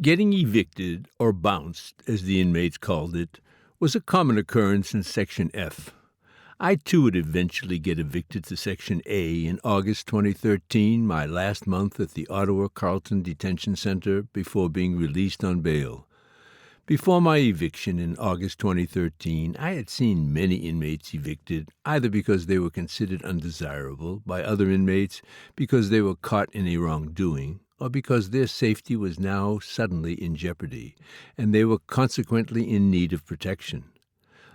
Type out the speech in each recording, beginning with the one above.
Getting evicted, or bounced, as the inmates called it, was a common occurrence in Section F. I, too, would eventually get evicted to Section A in August 2013, my last month at the Ottawa Carleton Detention Center before being released on bail. Before my eviction in August 2013, I had seen many inmates evicted, either because they were considered undesirable by other inmates, because they were caught in a wrongdoing, or because their safety was now suddenly in jeopardy, and they were consequently in need of protection.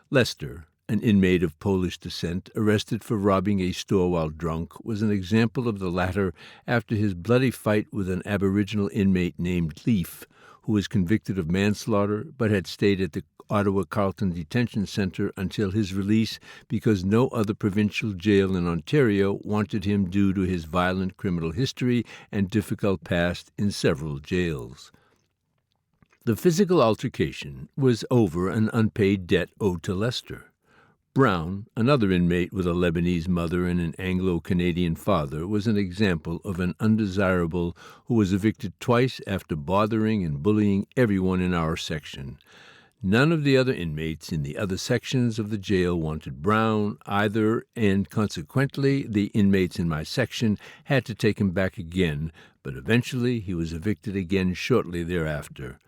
Lester, an inmate of Polish descent, arrested for robbing a store while drunk, was an example of the latter after his bloody fight with an Aboriginal inmate named Leaf, who was convicted of manslaughter but had stayed at the Ottawa Carleton Detention Center until his release because no other provincial jail in Ontario wanted him due to his violent criminal history and difficult past in several jails. The physical altercation was over an unpaid debt owed to Lester. Brown, another inmate with a Lebanese mother and an Anglo-Canadian father, was an example of an undesirable who was evicted twice after bothering and bullying everyone in our section. None of the other inmates in the other sections of the jail wanted Brown either, and consequently the inmates in my section had to take him back again, but eventually he was evicted again shortly thereafter.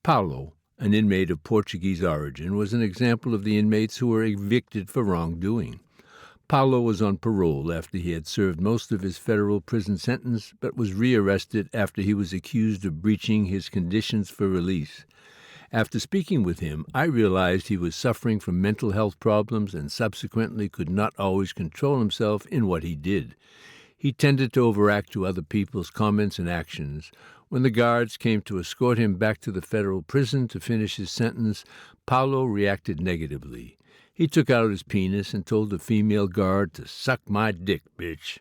Paulo, an inmate of Portuguese origin, was an example of the inmates who were evicted for wrongdoing. Paulo was on parole after he had served most of his federal prison sentence, but was rearrested after he was accused of breaching his conditions for release. After speaking with him, I realized he was suffering from mental health problems and subsequently could not always control himself in what he did. He tended to overact to other people's comments and actions. When the guards came to escort him back to the federal prison to finish his sentence, Paulo reacted negatively. He took out his penis and told the female guard to suck my dick, bitch.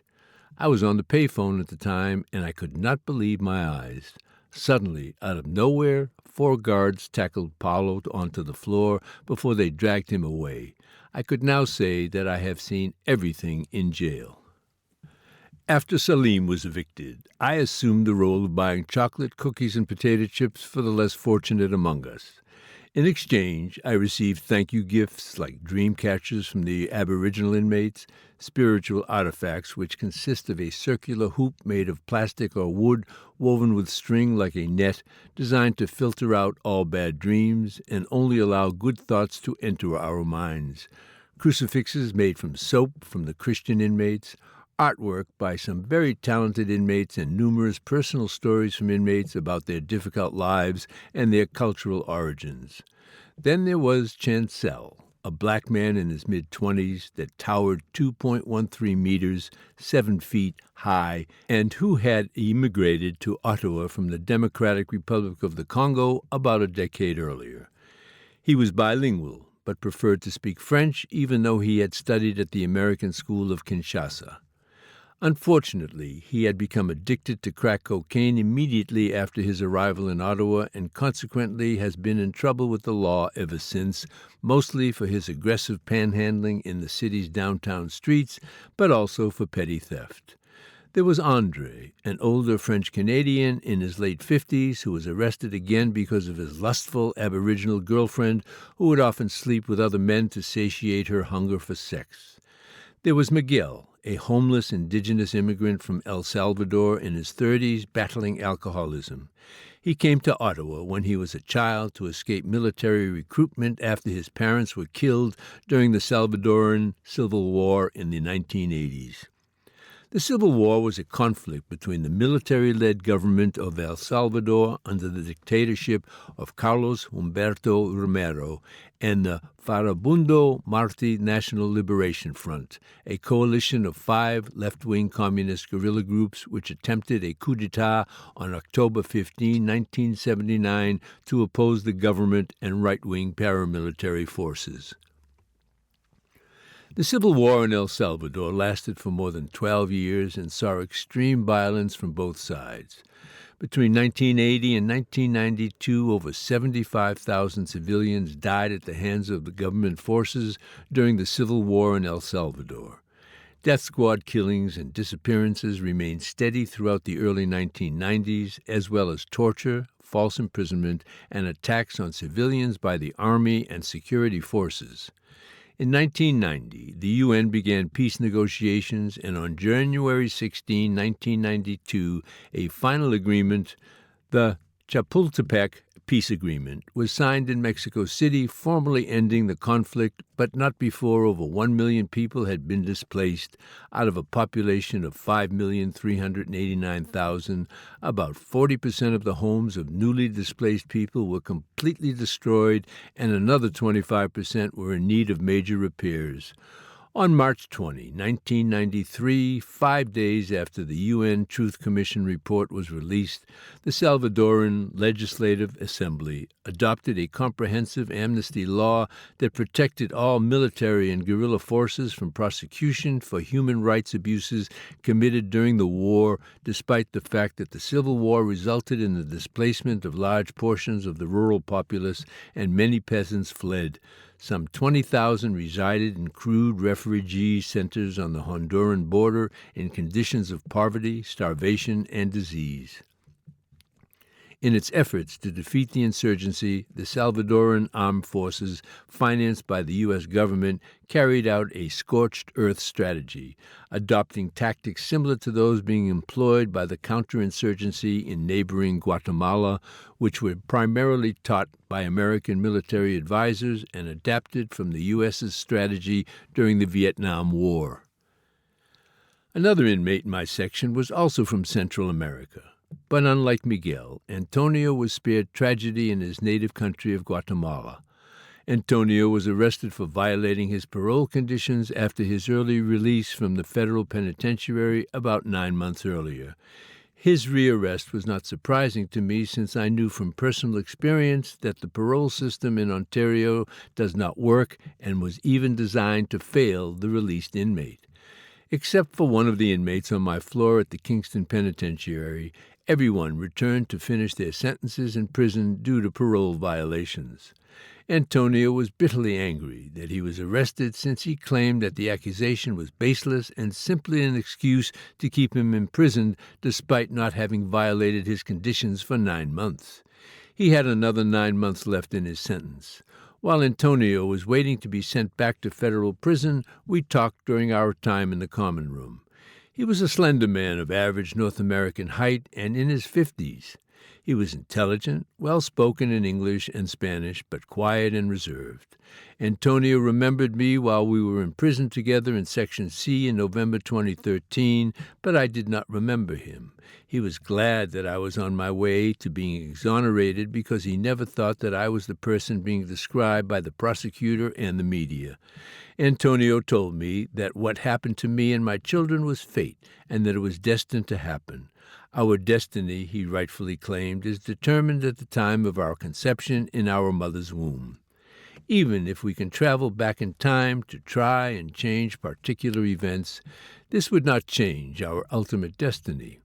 I was on the payphone at the time, and I could not believe my eyes. Suddenly, out of nowhere, 4 guards tackled Paulo onto the floor before they dragged him away. I could now say that I have seen everything in jail. After Salim was evicted, I assumed the role of buying chocolate, cookies, and potato chips for the less fortunate among us. In exchange, I received thank-you gifts like dream catchers from the Aboriginal inmates, spiritual artifacts which consist of a circular hoop made of plastic or wood woven with string like a net, designed to filter out all bad dreams and only allow good thoughts to enter our minds, crucifixes made from soap from the Christian inmates, artwork by some very talented inmates, and numerous personal stories from inmates about their difficult lives and their cultural origins. Then there was Chancel, a black man in his mid-20s that towered 2.13 meters, 7 feet high, and who had immigrated to Ottawa from the Democratic Republic of the Congo about a decade earlier. He was bilingual, but preferred to speak French even though he had studied at the American School of Kinshasa. Unfortunately, he had become addicted to crack cocaine immediately after his arrival in Ottawa and consequently has been in trouble with the law ever since, mostly for his aggressive panhandling in the city's downtown streets, but also for petty theft. There was Andre, an older French-Canadian in his late 50s who was arrested again because of his lustful Aboriginal girlfriend who would often sleep with other men to satiate her hunger for sex. There was Miguel, a homeless indigenous immigrant from El Salvador in his 30s battling alcoholism. He came to Ottawa when he was a child to escape military recruitment after his parents were killed during the Salvadoran Civil War in the 1980s. The Civil War was a conflict between the military-led government of El Salvador under the dictatorship of Carlos Humberto Romero and the Farabundo Martí National Liberation Front, a coalition of 5 left-wing communist guerrilla groups which attempted a coup d'etat on October 15, 1979, to oppose the government and right-wing paramilitary forces. The Civil War in El Salvador lasted for more than 12 years and saw extreme violence from both sides. Between 1980 and 1992, over 75,000 civilians died at the hands of the government forces during the Civil War in El Salvador. Death squad killings and disappearances remained steady throughout the early 1990s, as well as torture, false imprisonment and attacks on civilians by the Army and security forces. In 1990, the UN began peace negotiations, and on January 16, 1992, a final agreement, the Chapultepec Peace Agreement, was signed in Mexico City, formally ending the conflict, but not before over 1 million people had been displaced out of a population of 5,389,000. About 40% of the homes of newly displaced people were completely destroyed, and another 25% were in need of major repairs. On March 20, 1993, 5 days after the UN Truth Commission report was released, the Salvadoran Legislative Assembly adopted a comprehensive amnesty law that protected all military and guerrilla forces from prosecution for human rights abuses committed during the war, despite the fact that the Civil War resulted in the displacement of large portions of the rural populace and many peasants fled. Some 20,000 resided in crude refugee centers on the Honduran border in conditions of poverty, starvation, and disease. In its efforts to defeat the insurgency, the Salvadoran armed forces, financed by the U.S. government, carried out a scorched earth strategy, adopting tactics similar to those being employed by the counterinsurgency in neighboring Guatemala, which were primarily taught by American military advisors and adapted from the U.S.'s strategy during the Vietnam War. Another inmate in my section was also from Central America. But unlike Miguel, Antonio was spared tragedy in his native country of Guatemala. Antonio was arrested for violating his parole conditions after his early release from the federal penitentiary about 9 months earlier. His rearrest was not surprising to me, since I knew from personal experience that the parole system in Ontario does not work and was even designed to fail the released inmate. Except for one of the inmates on my floor at the Kingston Penitentiary, everyone returned to finish their sentences in prison due to parole violations. Antonio was bitterly angry that he was arrested, since he claimed that the accusation was baseless and simply an excuse to keep him imprisoned despite not having violated his conditions for 9 months. He had another 9 months left in his sentence. While Antonio was waiting to be sent back to federal prison, we talked during our time in the common room. He was a slender man of average North American height and in his 50s. He was intelligent, well-spoken in English and Spanish, but quiet and reserved. Antonio remembered me while we were in prison together in Section C in November 2013, but I did not remember him. He was glad that I was on my way to being exonerated, because he never thought that I was the person being described by the prosecutor and the media. Antonio told me that what happened to me and my children was fate, and that it was destined to happen. Our destiny, he rightfully claimed, is determined at the time of our conception in our mother's womb. Even if we can travel back in time to try and change particular events, this would not change our ultimate destiny.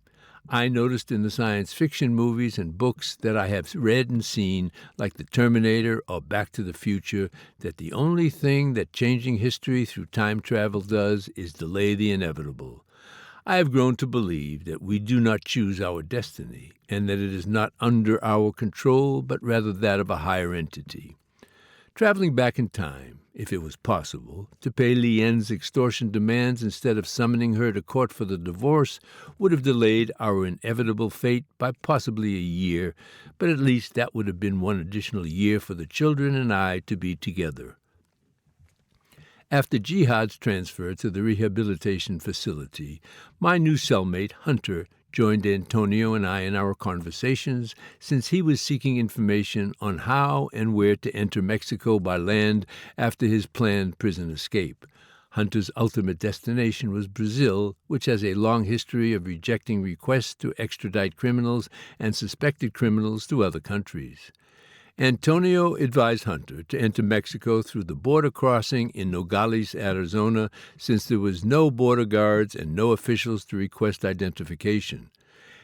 I noticed in the science fiction movies and books that I have read and seen, like The Terminator or Back to the Future, that the only thing that changing history through time travel does is delay the inevitable. I have grown to believe that we do not choose our destiny, and that it is not under our control, but rather that of a higher entity. Traveling back in time, if it was possible, to pay Lien's extortion demands instead of summoning her to court for the divorce would have delayed our inevitable fate by possibly a year, but at least that would have been one additional year for the children and I to be together. After Jihad's transfer to the rehabilitation facility, my new cellmate, Hunter, joined Antonio and I in our conversations, since he was seeking information on how and where to enter Mexico by land after his planned prison escape. Hunter's ultimate destination was Brazil, which has a long history of rejecting requests to extradite criminals and suspected criminals to other countries. Antonio advised Hunter to enter Mexico through the border crossing in Nogales, Arizona, since there was no border guards and no officials to request identification.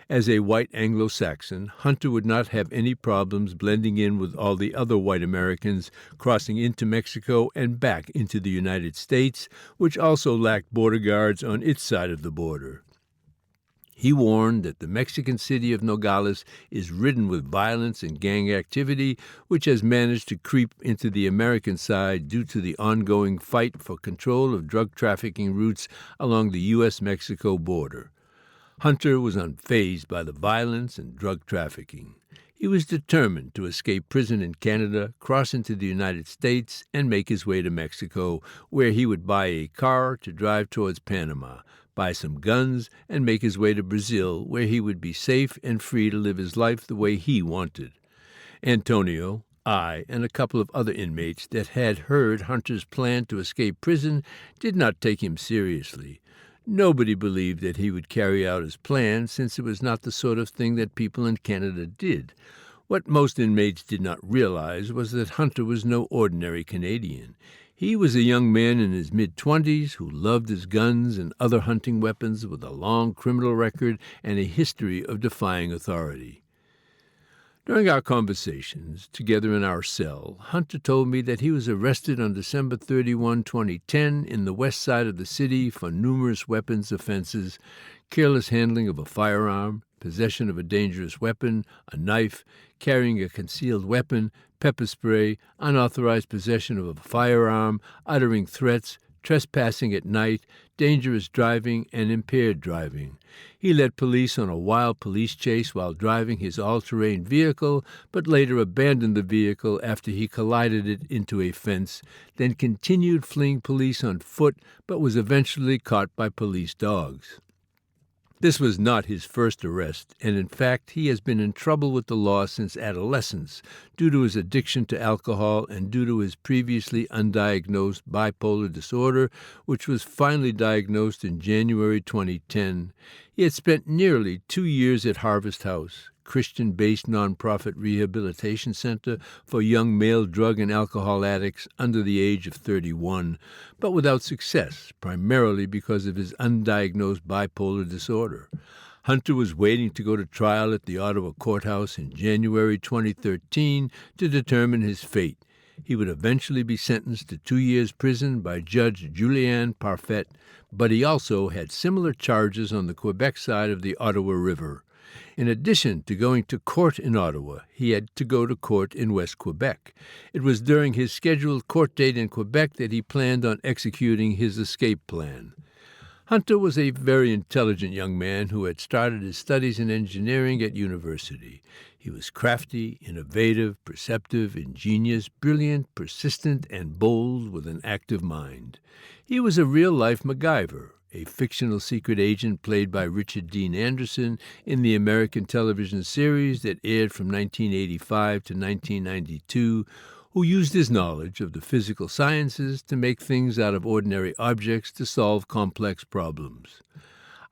As a white Anglo-Saxon, Hunter would not have any problems blending in with all the other white Americans crossing into Mexico and back into the United States, which also lacked border guards on its side of the border. He warned that the Mexican city of Nogales is ridden with violence and gang activity, which has managed to creep into the American side due to the ongoing fight for control of drug trafficking routes along the U.S.-Mexico border. Hunter was unfazed by the violence and drug trafficking. He was determined to escape prison in Canada, cross into the United States, and make his way to Mexico, where he would buy a car to drive towards Panama, buy some guns, and make his way to Brazil, where he would be safe and free to live his life the way he wanted. Antonio, I, and a couple of other inmates that had heard Hunter's plan to escape prison did not take him seriously. Nobody believed that he would carry out his plan, since it was not the sort of thing that people in Canada did. What most inmates did not realize was that Hunter was no ordinary Canadian. He was a young man in his mid-20s who loved his guns and other hunting weapons, with a long criminal record and a history of defying authority. During our conversations together in our cell, Hunter told me that he was arrested on December 31, 2010, in the west side of the city for numerous weapons offenses: careless handling of a firearm, possession of a dangerous weapon, a knife, carrying a concealed weapon, pepper spray, unauthorized possession of a firearm, uttering threats, trespassing at night, dangerous driving, and impaired driving. He led police on a wild police chase while driving his all-terrain vehicle, but later abandoned the vehicle after he collided it into a fence, then continued fleeing police on foot, but was eventually caught by police dogs. This was not his first arrest, and in fact he has been in trouble with the law since adolescence due to his addiction to alcohol and due to his previously undiagnosed bipolar disorder, which was finally diagnosed in January 2010. He had spent nearly 2 years at Harvest House, Christian-based nonprofit rehabilitation center for young male drug and alcohol addicts under the age of 31, but without success, primarily because of his undiagnosed bipolar disorder. Hunter was waiting to go to trial at the Ottawa courthouse in January 2013 to determine his fate. He would eventually be sentenced to 2 years' prison by Judge Julianne Parfait, but he also had similar charges on the Quebec side of the Ottawa River. In addition to going to court in Ottawa, he had to go to court in West Quebec. It was during his scheduled court date in Quebec that he planned on executing his escape plan. Hunter was a very intelligent young man who had started his studies in engineering at university. He was crafty, innovative, perceptive, ingenious, brilliant, persistent, and bold with an active mind. He was a real-life MacGyver, a fictional secret agent played by Richard Dean Anderson in the American television series that aired from 1985 to 1992, who used his knowledge of the physical sciences to make things out of ordinary objects to solve complex problems.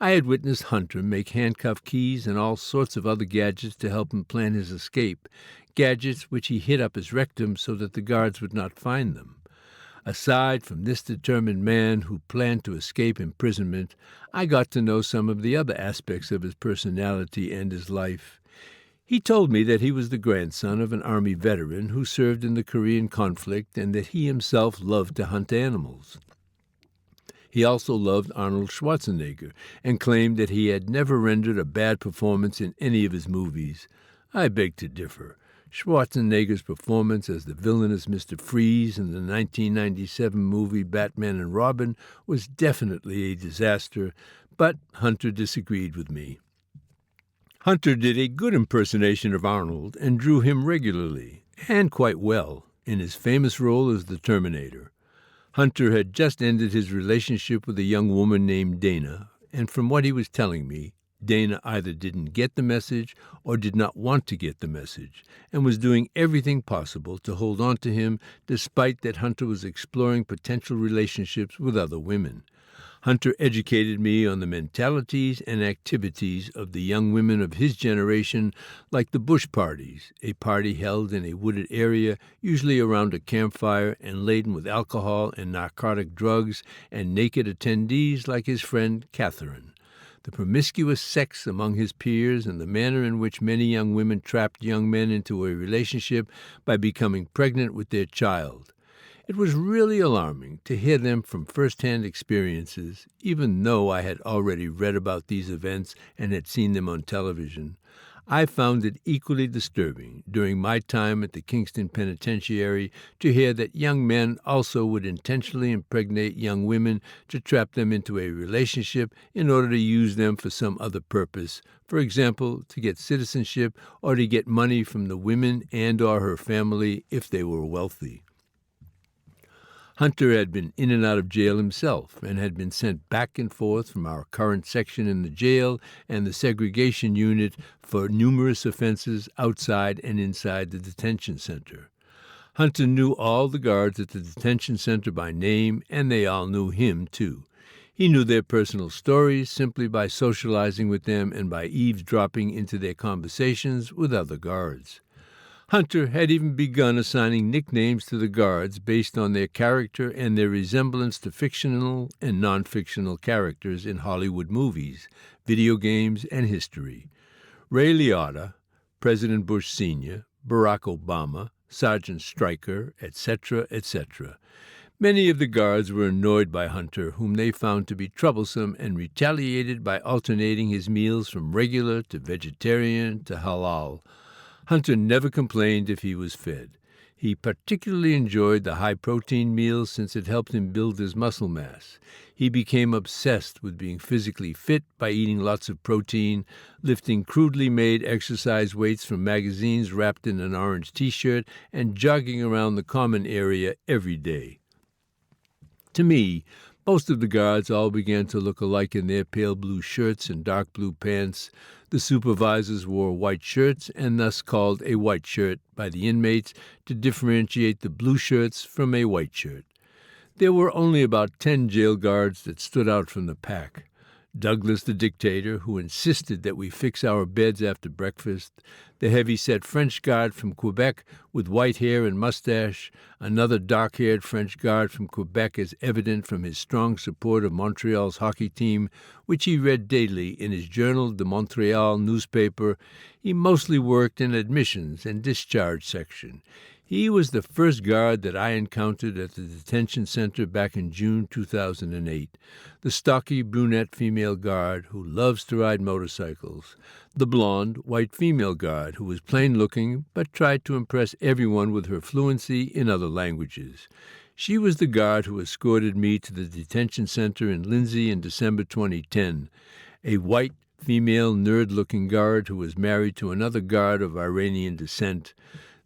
I had witnessed Hunter make handcuff keys and all sorts of other gadgets to help him plan his escape, gadgets which he hid up his rectum so that the guards would not find them. Aside from this determined man who planned to escape imprisonment, I got to know some of the other aspects of his personality and his life. He told me that he was the grandson of an Army veteran who served in the Korean conflict and that he himself loved to hunt animals. He also loved Arnold Schwarzenegger and claimed that he had never rendered a bad performance in any of his movies. I beg to differ. Schwarzenegger's performance as the villainous Mr. Freeze in the 1997 movie Batman and Robin was definitely a disaster, but Hunter disagreed with me. Hunter did a good impersonation of Arnold and drew him regularly, and quite well, in his famous role as the Terminator. Hunter had just ended his relationship with a young woman named Dana, and from what he was telling me, Dana either didn't get the message or did not want to get the message, and was doing everything possible to hold on to him despite that Hunter was exploring potential relationships with other women. Hunter educated me on the mentalities and activities of the young women of his generation, like the bush parties, a party held in a wooded area, usually around a campfire and laden with alcohol and narcotic drugs, and naked attendees like his friend Catherine. The promiscuous sex among his peers and the manner in which many young women trapped young men into a relationship by becoming pregnant with their child. It was really alarming to hear them from first-hand experiences, even though I had already read about these events and had seen them on television. I found it equally disturbing during my time at the Kingston Penitentiary to hear that young men also would intentionally impregnate young women to trap them into a relationship in order to use them for some other purpose, for example, to get citizenship or to get money from the women and or her family if they were wealthy. Hunter had been in and out of jail himself and had been sent back and forth from our current section in the jail and the segregation unit for numerous offenses outside and inside the detention center. Hunter knew all the guards at the detention center by name, and they all knew him, too. He knew their personal stories simply by socializing with them and by eavesdropping into their conversations with other guards. Hunter had even begun assigning nicknames to the guards based on their character and their resemblance to fictional and non-fictional characters in Hollywood movies, video games, and history. Ray Liotta, President Bush Sr., Barack Obama, Sergeant Stryker, etc., etc. Many of the guards were annoyed by Hunter, whom they found to be troublesome, and retaliated by alternating his meals from regular to vegetarian to halal. Hunter never complained if he was fed. He particularly enjoyed the high-protein meals since it helped him build his muscle mass. He became obsessed with being physically fit by eating lots of protein, lifting crudely made exercise weights from magazines wrapped in an orange T-shirt, and jogging around the common area every day. To me, most of the guards all began to look alike in their pale blue shirts and dark blue pants. The supervisors wore white shirts and thus called a white shirt by the inmates to differentiate the blue shirts from a white shirt. There were only about 10 jail guards that stood out from the pack. Douglas the dictator, who insisted that we fix our beds after breakfast, the heavy-set French guard from Quebec with white hair and mustache, another dark-haired French guard from Quebec as evident from his strong support of Montreal's hockey team, which he read daily in his Journal de Montreal newspaper. He mostly worked in admissions and discharge section. He was the first guard that I encountered at the detention center back in June 2008, the stocky brunette female guard who loves to ride motorcycles, the blonde white female guard who was plain-looking but tried to impress everyone with her fluency in other languages. She was the guard who escorted me to the detention center in Lindsay in December 2010, a white female nerd-looking guard who was married to another guard of Iranian descent,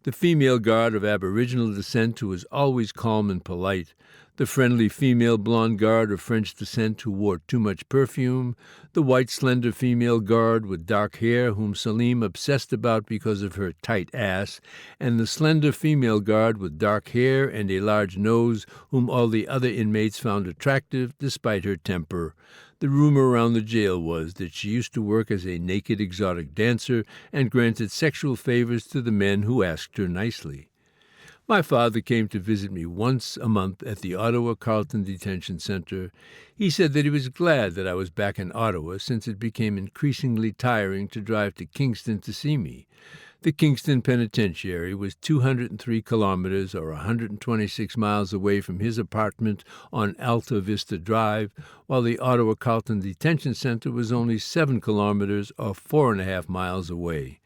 the female guard of Aboriginal descent who was always calm and polite, the friendly female blonde guard of French descent who wore too much perfume, the white slender female guard with dark hair whom Salim obsessed about because of her tight ass, and the slender female guard with dark hair and a large nose whom all the other inmates found attractive despite her temper. The rumor around the jail was that she used to work as a naked exotic dancer and granted sexual favors to the men who asked her nicely. My father came to visit me once a month at the Ottawa Carleton Detention Center. He said that he was glad that I was back in Ottawa since it became increasingly tiring to drive to Kingston to see me. The Kingston Penitentiary was 203 kilometers or 126 miles away from his apartment on Alta Vista Drive, while the Ottawa Carleton Detention Center was only 7 kilometers or 4.5 miles away.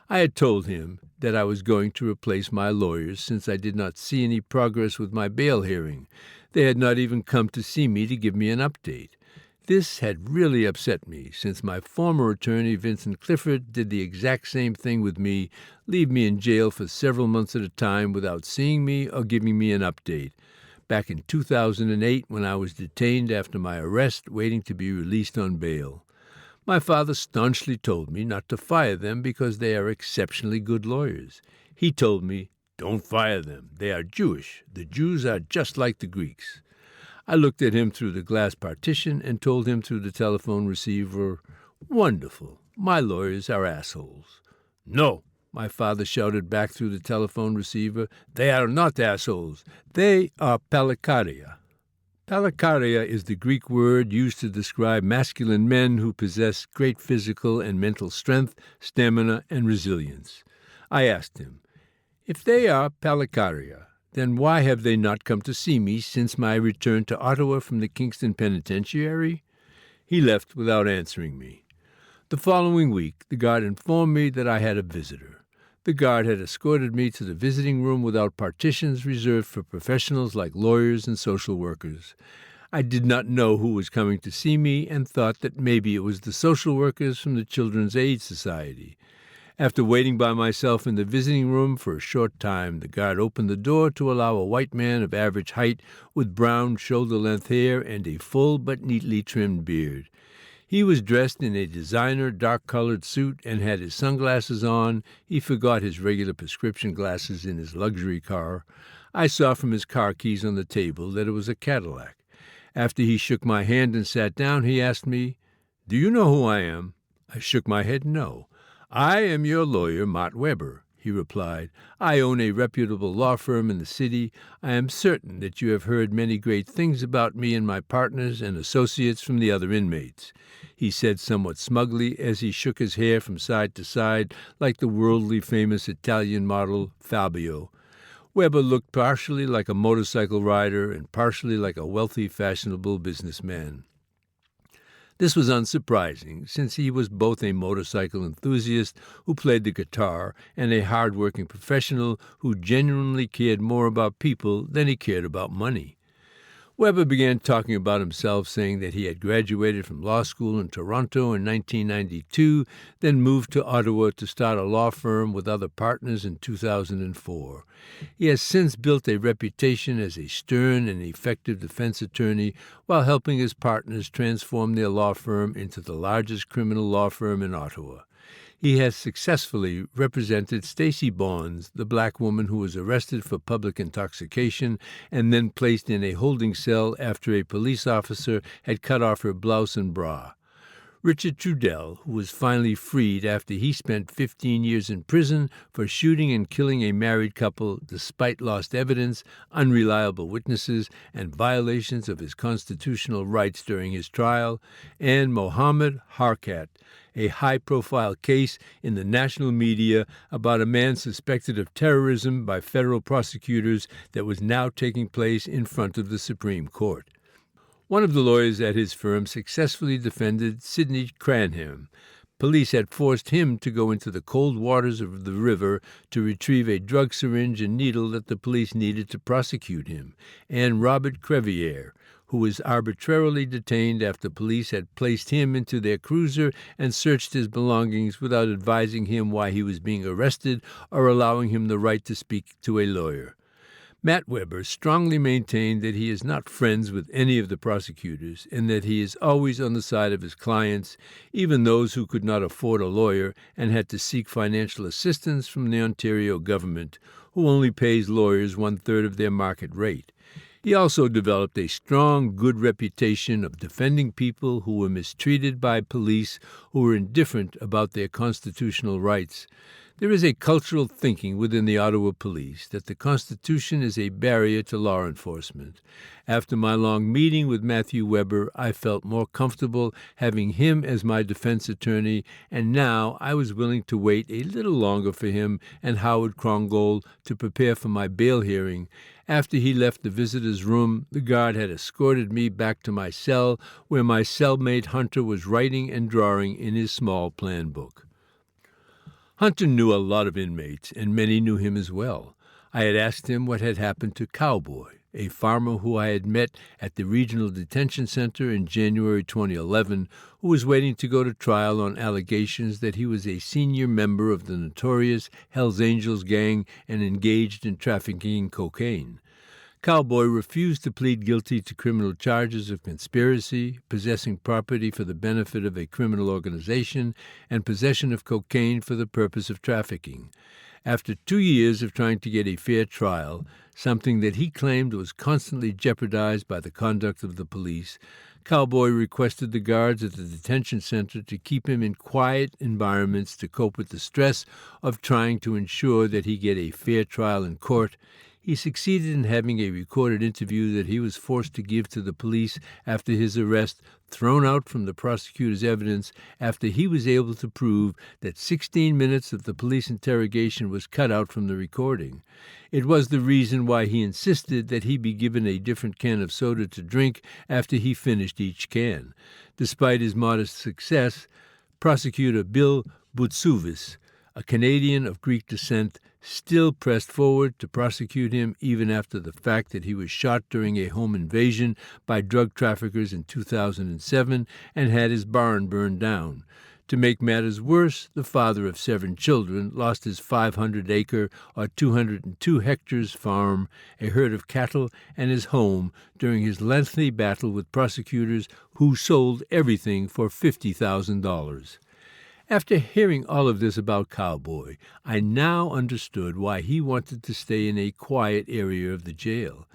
I had told him that I was going to replace my lawyers since I did not see any progress with my bail hearing. They had not even come to see me to give me an update. This had really upset me, since my former attorney, Vincent Clifford, did the exact same thing with me, leave me in jail for several months at a time without seeing me or giving me an update. Back in 2008, when I was detained after my arrest, waiting to be released on bail. My father staunchly told me not to fire them because they are exceptionally good lawyers. He told me, "Don't fire them. They are Jewish. The Jews are just like the Greeks." I looked at him through the glass partition and told him through the telephone receiver, "Wonderful. My lawyers are assholes." "No," my father shouted back through the telephone receiver, "they are not assholes. They are palikaria." Palikaria is the Greek word used to describe masculine men who possess great physical and mental strength, stamina, and resilience. I asked him, "If they are palikaria, Then why have they not come to see me since my return to Ottawa from the Kingston Penitentiary? He left without answering me. The following week, the guard informed me that I had a visitor. The guard had escorted me to the visiting room without partitions reserved for professionals like lawyers and social workers. I did not know who was coming to see me and thought that maybe it was the social workers from the Children's Aid Society. After waiting by myself in the visiting room for a short time, the guard opened the door to allow a white man of average height with brown shoulder-length hair and a full but neatly trimmed beard. He was dressed in a designer dark-colored suit and had his sunglasses on. He forgot his regular prescription glasses in his luxury car. I saw from his car keys on the table that it was a Cadillac. After he shook my hand and sat down, he asked me, "Do you know who I am?" I shook my head no. "I am your lawyer, Mott Weber," he replied. "I own a reputable law firm in the city. I am certain that you have heard many great things about me and my partners and associates from the other inmates," he said somewhat smugly as he shook his hair from side to side like the worldly famous Italian model Fabio. Weber looked partially like a motorcycle rider and partially like a wealthy, fashionable businessman. This was unsurprising, since he was both a motorcycle enthusiast who played the guitar and a hard-working professional who genuinely cared more about people than he cared about money. Weber began talking about himself, saying that he had graduated from law school in Toronto in 1992, then moved to Ottawa to start a law firm with other partners in 2004. He has since built a reputation as a stern and effective defense attorney while helping his partners transform their law firm into the largest criminal law firm in Ottawa. He has successfully represented Stacey Bonds, the black woman who was arrested for public intoxication and then placed in a holding cell after a police officer had cut off her blouse and bra. Richard Trudell, who was finally freed after he spent 15 years in prison for shooting and killing a married couple despite lost evidence, unreliable witnesses, and violations of his constitutional rights during his trial, and Mohammed Harkat, a high-profile case in the national media about a man suspected of terrorism by federal prosecutors that was now taking place in front of the Supreme Court. One of the lawyers at his firm successfully defended Sidney Cranham. Police had forced him to go into the cold waters of the river to retrieve a drug syringe and needle that the police needed to prosecute him, and Robert Crevier, who was arbitrarily detained after police had placed him into their cruiser and searched his belongings without advising him why he was being arrested or allowing him the right to speak to a lawyer. Matt Weber strongly maintained that he is not friends with any of the prosecutors and that he is always on the side of his clients, even those who could not afford a lawyer and had to seek financial assistance from the Ontario government, who only pays lawyers 1/3 of their market rate. He also developed a strong, good reputation of defending people who were mistreated by police who were indifferent about their constitutional rights. There is a cultural thinking within the Ottawa Police that the Constitution is a barrier to law enforcement. After my long meeting with Matthew Weber, I felt more comfortable having him as my defense attorney, and now I was willing to wait a little longer for him and Howard Krongold to prepare for my bail hearing. After he left the visitor's room, the guard had escorted me back to my cell, where my cellmate Hunter was writing and drawing in his small plan book. Hunter knew a lot of inmates, and many knew him as well. I had asked him what had happened to Cowboy, a farmer who I had met at the Regional Detention Center in January 2011, who was waiting to go to trial on allegations that he was a senior member of the notorious Hells Angels gang and engaged in trafficking cocaine. Cowboy refused to plead guilty to criminal charges of conspiracy, possessing property for the benefit of a criminal organization, and possession of cocaine for the purpose of trafficking. After 2 years of trying to get a fair trial, something that he claimed was constantly jeopardized by the conduct of the police, Cowboy requested the guards at the detention center to keep him in quiet environments to cope with the stress of trying to ensure that he get a fair trial in court. he succeeded in having a recorded interview that he was forced to give to the police after his arrest thrown out from the prosecutor's evidence after he was able to prove that 16 minutes of the police interrogation was cut out from the recording. It was the reason why he insisted that he be given a different can of soda to drink after he finished each can. Despite his modest success, Prosecutor Bill Boutsouvis, a Canadian of Greek descent, still pressed forward to prosecute him even after the fact that he was shot during a home invasion by drug traffickers in 2007 and had his barn burned down. To make matters worse, the father of 7 children lost his 500-acre or 202 hectares farm, a herd of cattle, and his home during his lengthy battle with prosecutors who sold everything for $50,000. After hearing all of this about Cowboy, I now understood why he wanted to stay in a quiet area of the jail.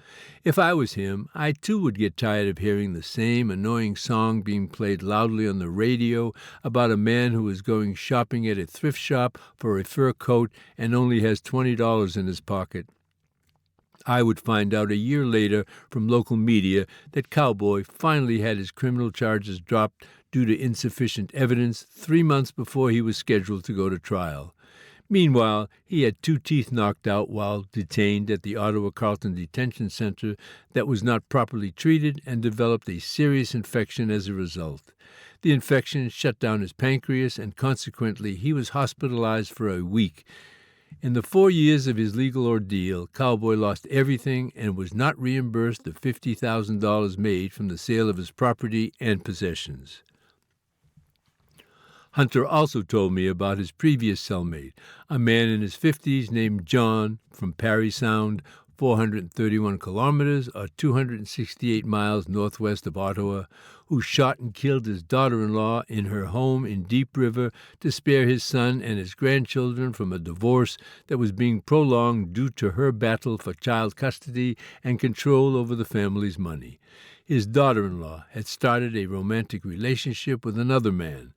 If I was him, I too would get tired of hearing the same annoying song being played loudly on the radio about a man who is going shopping at a thrift shop for a fur coat and only has $20 in his pocket. I would find out a year later from local media that Cowboy finally had his criminal charges dropped due to insufficient evidence 3 months before he was scheduled to go to trial. Meanwhile, he had 2 teeth knocked out while detained at the Ottawa Carleton Detention Center that was not properly treated and developed a serious infection as a result. The infection shut down his pancreas and consequently he was hospitalized for a week. In the 4 years of his legal ordeal, Cowboy lost everything and was not reimbursed the $50,000 made from the sale of his property and possessions. Hunter also told me about his previous cellmate, a man in his 50s named John from Parry Sound, 431 kilometers or 268 miles northwest of Ottawa, who shot and killed his daughter-in-law in her home in Deep River to spare his son and his grandchildren from a divorce that was being prolonged due to her battle for child custody and control over the family's money. His daughter-in-law had started a romantic relationship with another man.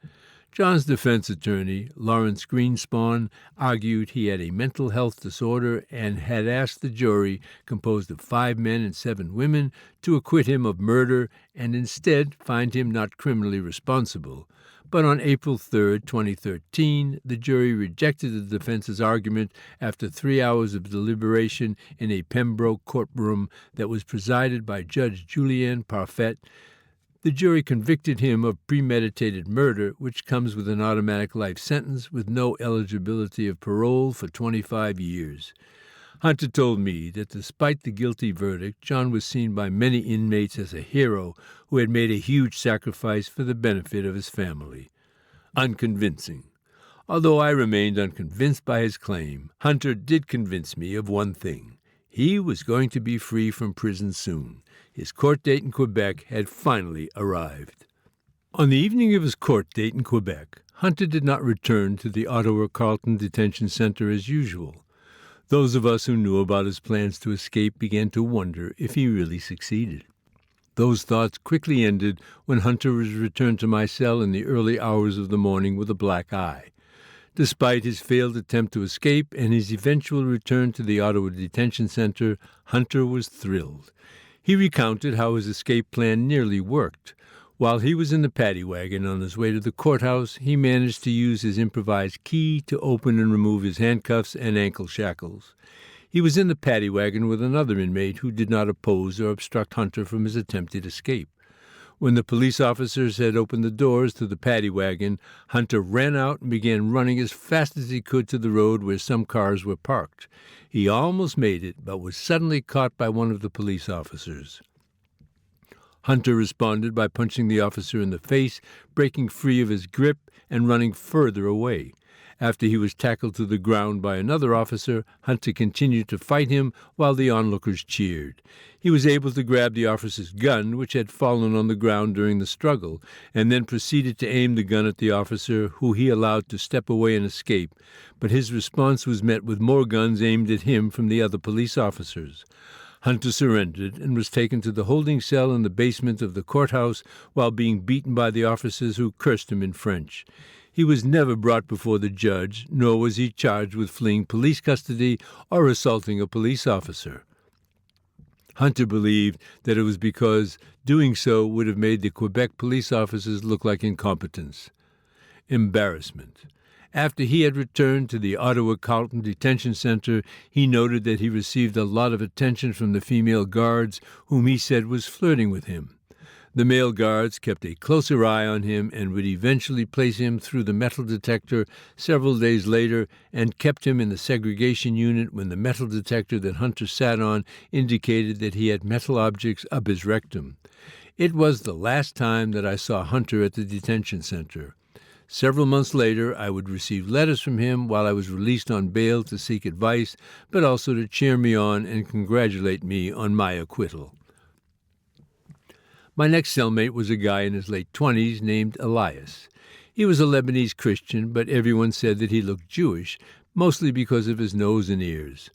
John's defense attorney, Lawrence Greenspan, argued he had a mental health disorder and had asked the jury, composed of 5 men and 7 women, to acquit him of murder and instead find him not criminally responsible. But on April 3, 2013, the jury rejected the defense's argument after 3 hours of deliberation in a Pembroke courtroom that was presided by Judge Julianne Parfait. The jury convicted him of premeditated murder, which comes with an automatic life sentence with no eligibility of parole for 25 years. Hunter told me that despite the guilty verdict, John was seen by many inmates as a hero who had made a huge sacrifice for the benefit of his family. Unconvincing. Although I remained unconvinced by his claim, Hunter did convince me of one thing. He was going to be free from prison soon. His court date in Quebec had finally arrived. On the evening of his court date in Quebec, Hunter did not return to the Ottawa Carleton Detention Center as usual. Those of us who knew about his plans to escape began to wonder if he really succeeded. Those thoughts quickly ended when Hunter was returned to my cell in the early hours of the morning with a black eye. Despite his failed attempt to escape and his eventual return to the Ottawa Detention Center, Hunter was thrilled. He recounted how his escape plan nearly worked. While he was in the paddy wagon on his way to the courthouse, he managed to use his improvised key to open and remove his handcuffs and ankle shackles. He was in the paddy wagon with another inmate who did not oppose or obstruct Hunter from his attempted escape. When the police officers had opened the doors to the paddy wagon, Hunter ran out and began running as fast as he could to the road where some cars were parked. He almost made it, but was suddenly caught by one of the police officers. Hunter responded by punching the officer in the face, breaking free of his grip, and running further away. After he was tackled to the ground by another officer, Hunter continued to fight him while the onlookers cheered. He was able to grab the officer's gun, which had fallen on the ground during the struggle, and then proceeded to aim the gun at the officer, who he allowed to step away and escape. But his response was met with more guns aimed at him from the other police officers. Hunter surrendered and was taken to the holding cell in the basement of the courthouse while being beaten by the officers who cursed him in French. He was never brought before the judge, nor was he charged with fleeing police custody or assaulting a police officer. Hunter believed that it was because doing so would have made the Quebec police officers look like incompetence. Embarrassment. After he had returned to the Ottawa Carleton Detention Center, he noted that he received a lot of attention from the female guards, whom he said was flirting with him. The male guards kept a closer eye on him and would eventually place him through the metal detector several days later and kept him in the segregation unit when the metal detector that Hunter sat on indicated that he had metal objects up his rectum. It was the last time that I saw Hunter at the detention center. Several months later, I would receive letters from him while I was released on bail to seek advice, but also to cheer me on and congratulate me on my acquittal. My next cellmate was a guy in his late 20s named Elias. He was a Lebanese Christian, but everyone said that he looked Jewish, mostly because of his nose and ears.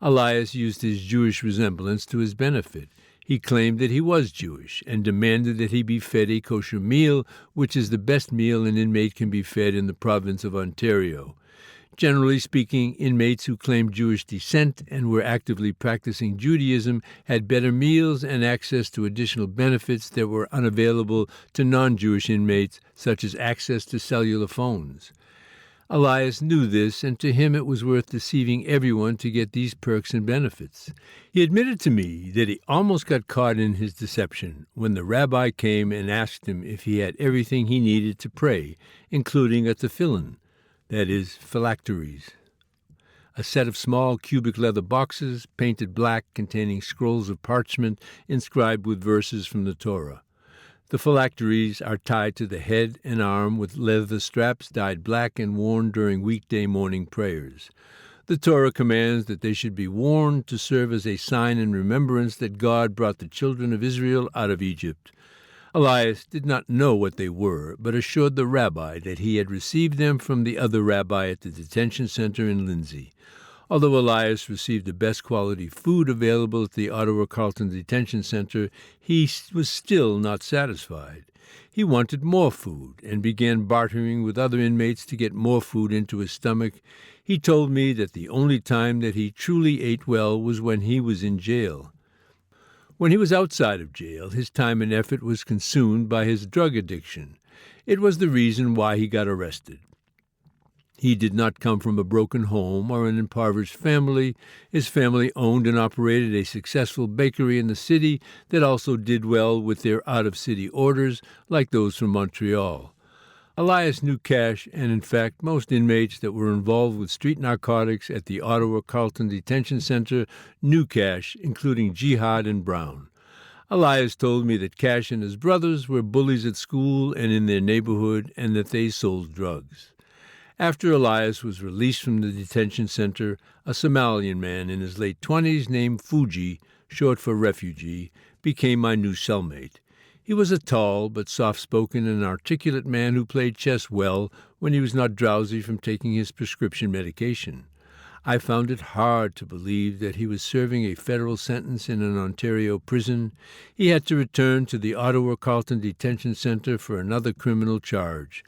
Elias used his Jewish resemblance to his benefit. He claimed that he was Jewish and demanded that he be fed a kosher meal, which is the best meal an inmate can be fed in the province of Ontario. Generally speaking, inmates who claimed Jewish descent and were actively practicing Judaism had better meals and access to additional benefits that were unavailable to non-Jewish inmates, such as access to cellular phones. Elias knew this, and to him it was worth deceiving everyone to get these perks and benefits. He admitted to me that he almost got caught in his deception when the rabbi came and asked him if he had everything he needed to pray, including a tefillin, that is, phylacteries, a set of small cubic leather boxes painted black containing scrolls of parchment inscribed with verses from the Torah. The phylacteries are tied to the head and arm with leather straps dyed black and worn during weekday morning prayers. The Torah commands that they should be worn to serve as a sign and remembrance that God brought the children of Israel out of Egypt. Elias did not know what they were, but assured the rabbi that he had received them from the other rabbi at the detention center in Lindsay. Although Elias received the best quality food available at the Ottawa Carleton Detention Center, he was still not satisfied. He wanted more food and began bartering with other inmates to get more food into his stomach. He told me that the only time that he truly ate well was when he was in jail. When he was outside of jail, his time and effort was consumed by his drug addiction. It was the reason why he got arrested. He did not come from a broken home or an impoverished family. His family owned and operated a successful bakery in the city that also did well with their out-of-city orders, like those from Montreal. Elias knew Cash, and in fact most inmates that were involved with street narcotics at the Ottawa Carleton Detention Center knew Cash, including Jihad and Brown. Elias told me that Cash and his brothers were bullies at school and in their neighborhood, and that they sold drugs. After Elias was released from the detention center, a Somalian man in his late 20s named Fuji, short for refugee, became my new cellmate. He was a tall but soft-spoken and articulate man who played chess well when he was not drowsy from taking his prescription medication. I found it hard to believe that he was serving a federal sentence in an Ontario prison. He had to return to the Ottawa Carleton Detention Center for another criminal charge.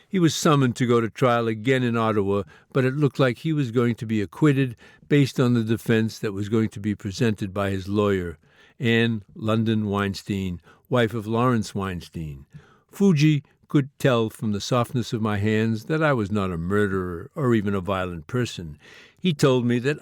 He was summoned to go to trial again in Ottawa, but it looked like he was going to be acquitted based on the defense that was going to be presented by his lawyer, Anne London Weinstein, wife of Lawrence Weinstein. Fuji could tell from the softness of my hands that I was not a murderer or even a violent person. He told me that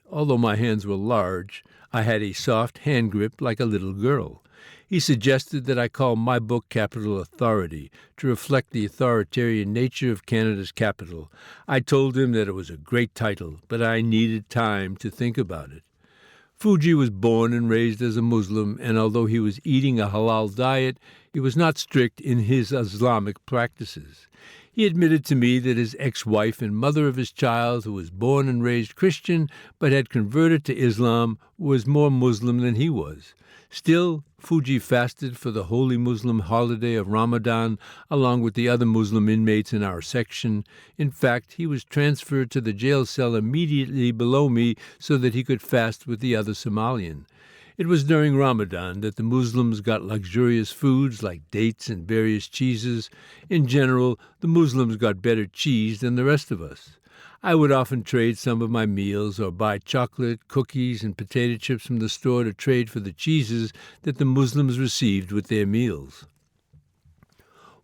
although my hands were large, I had a soft hand grip like a little girl. He suggested that I call my book Capital Authority to reflect the authoritarian nature of Canada's capital. I told him that it was a great title, but I needed time to think about it. Fuji was born and raised as a Muslim, and although he was eating a halal diet, he was not strict in his Islamic practices. He admitted to me that his ex-wife and mother of his child, who was born and raised Christian but had converted to Islam, was more Muslim than he was. Still, Fuji fasted for the holy Muslim holiday of Ramadan along with the other Muslim inmates in our section. In fact, he was transferred to the jail cell immediately below me so that he could fast with the other Somalian. It was during Ramadan that the Muslims got luxurious foods like dates and various cheeses. In general, the Muslims got better cheese than the rest of us. I would often trade some of my meals or buy chocolate, cookies, and potato chips from the store to trade for the cheeses that the Muslims received with their meals.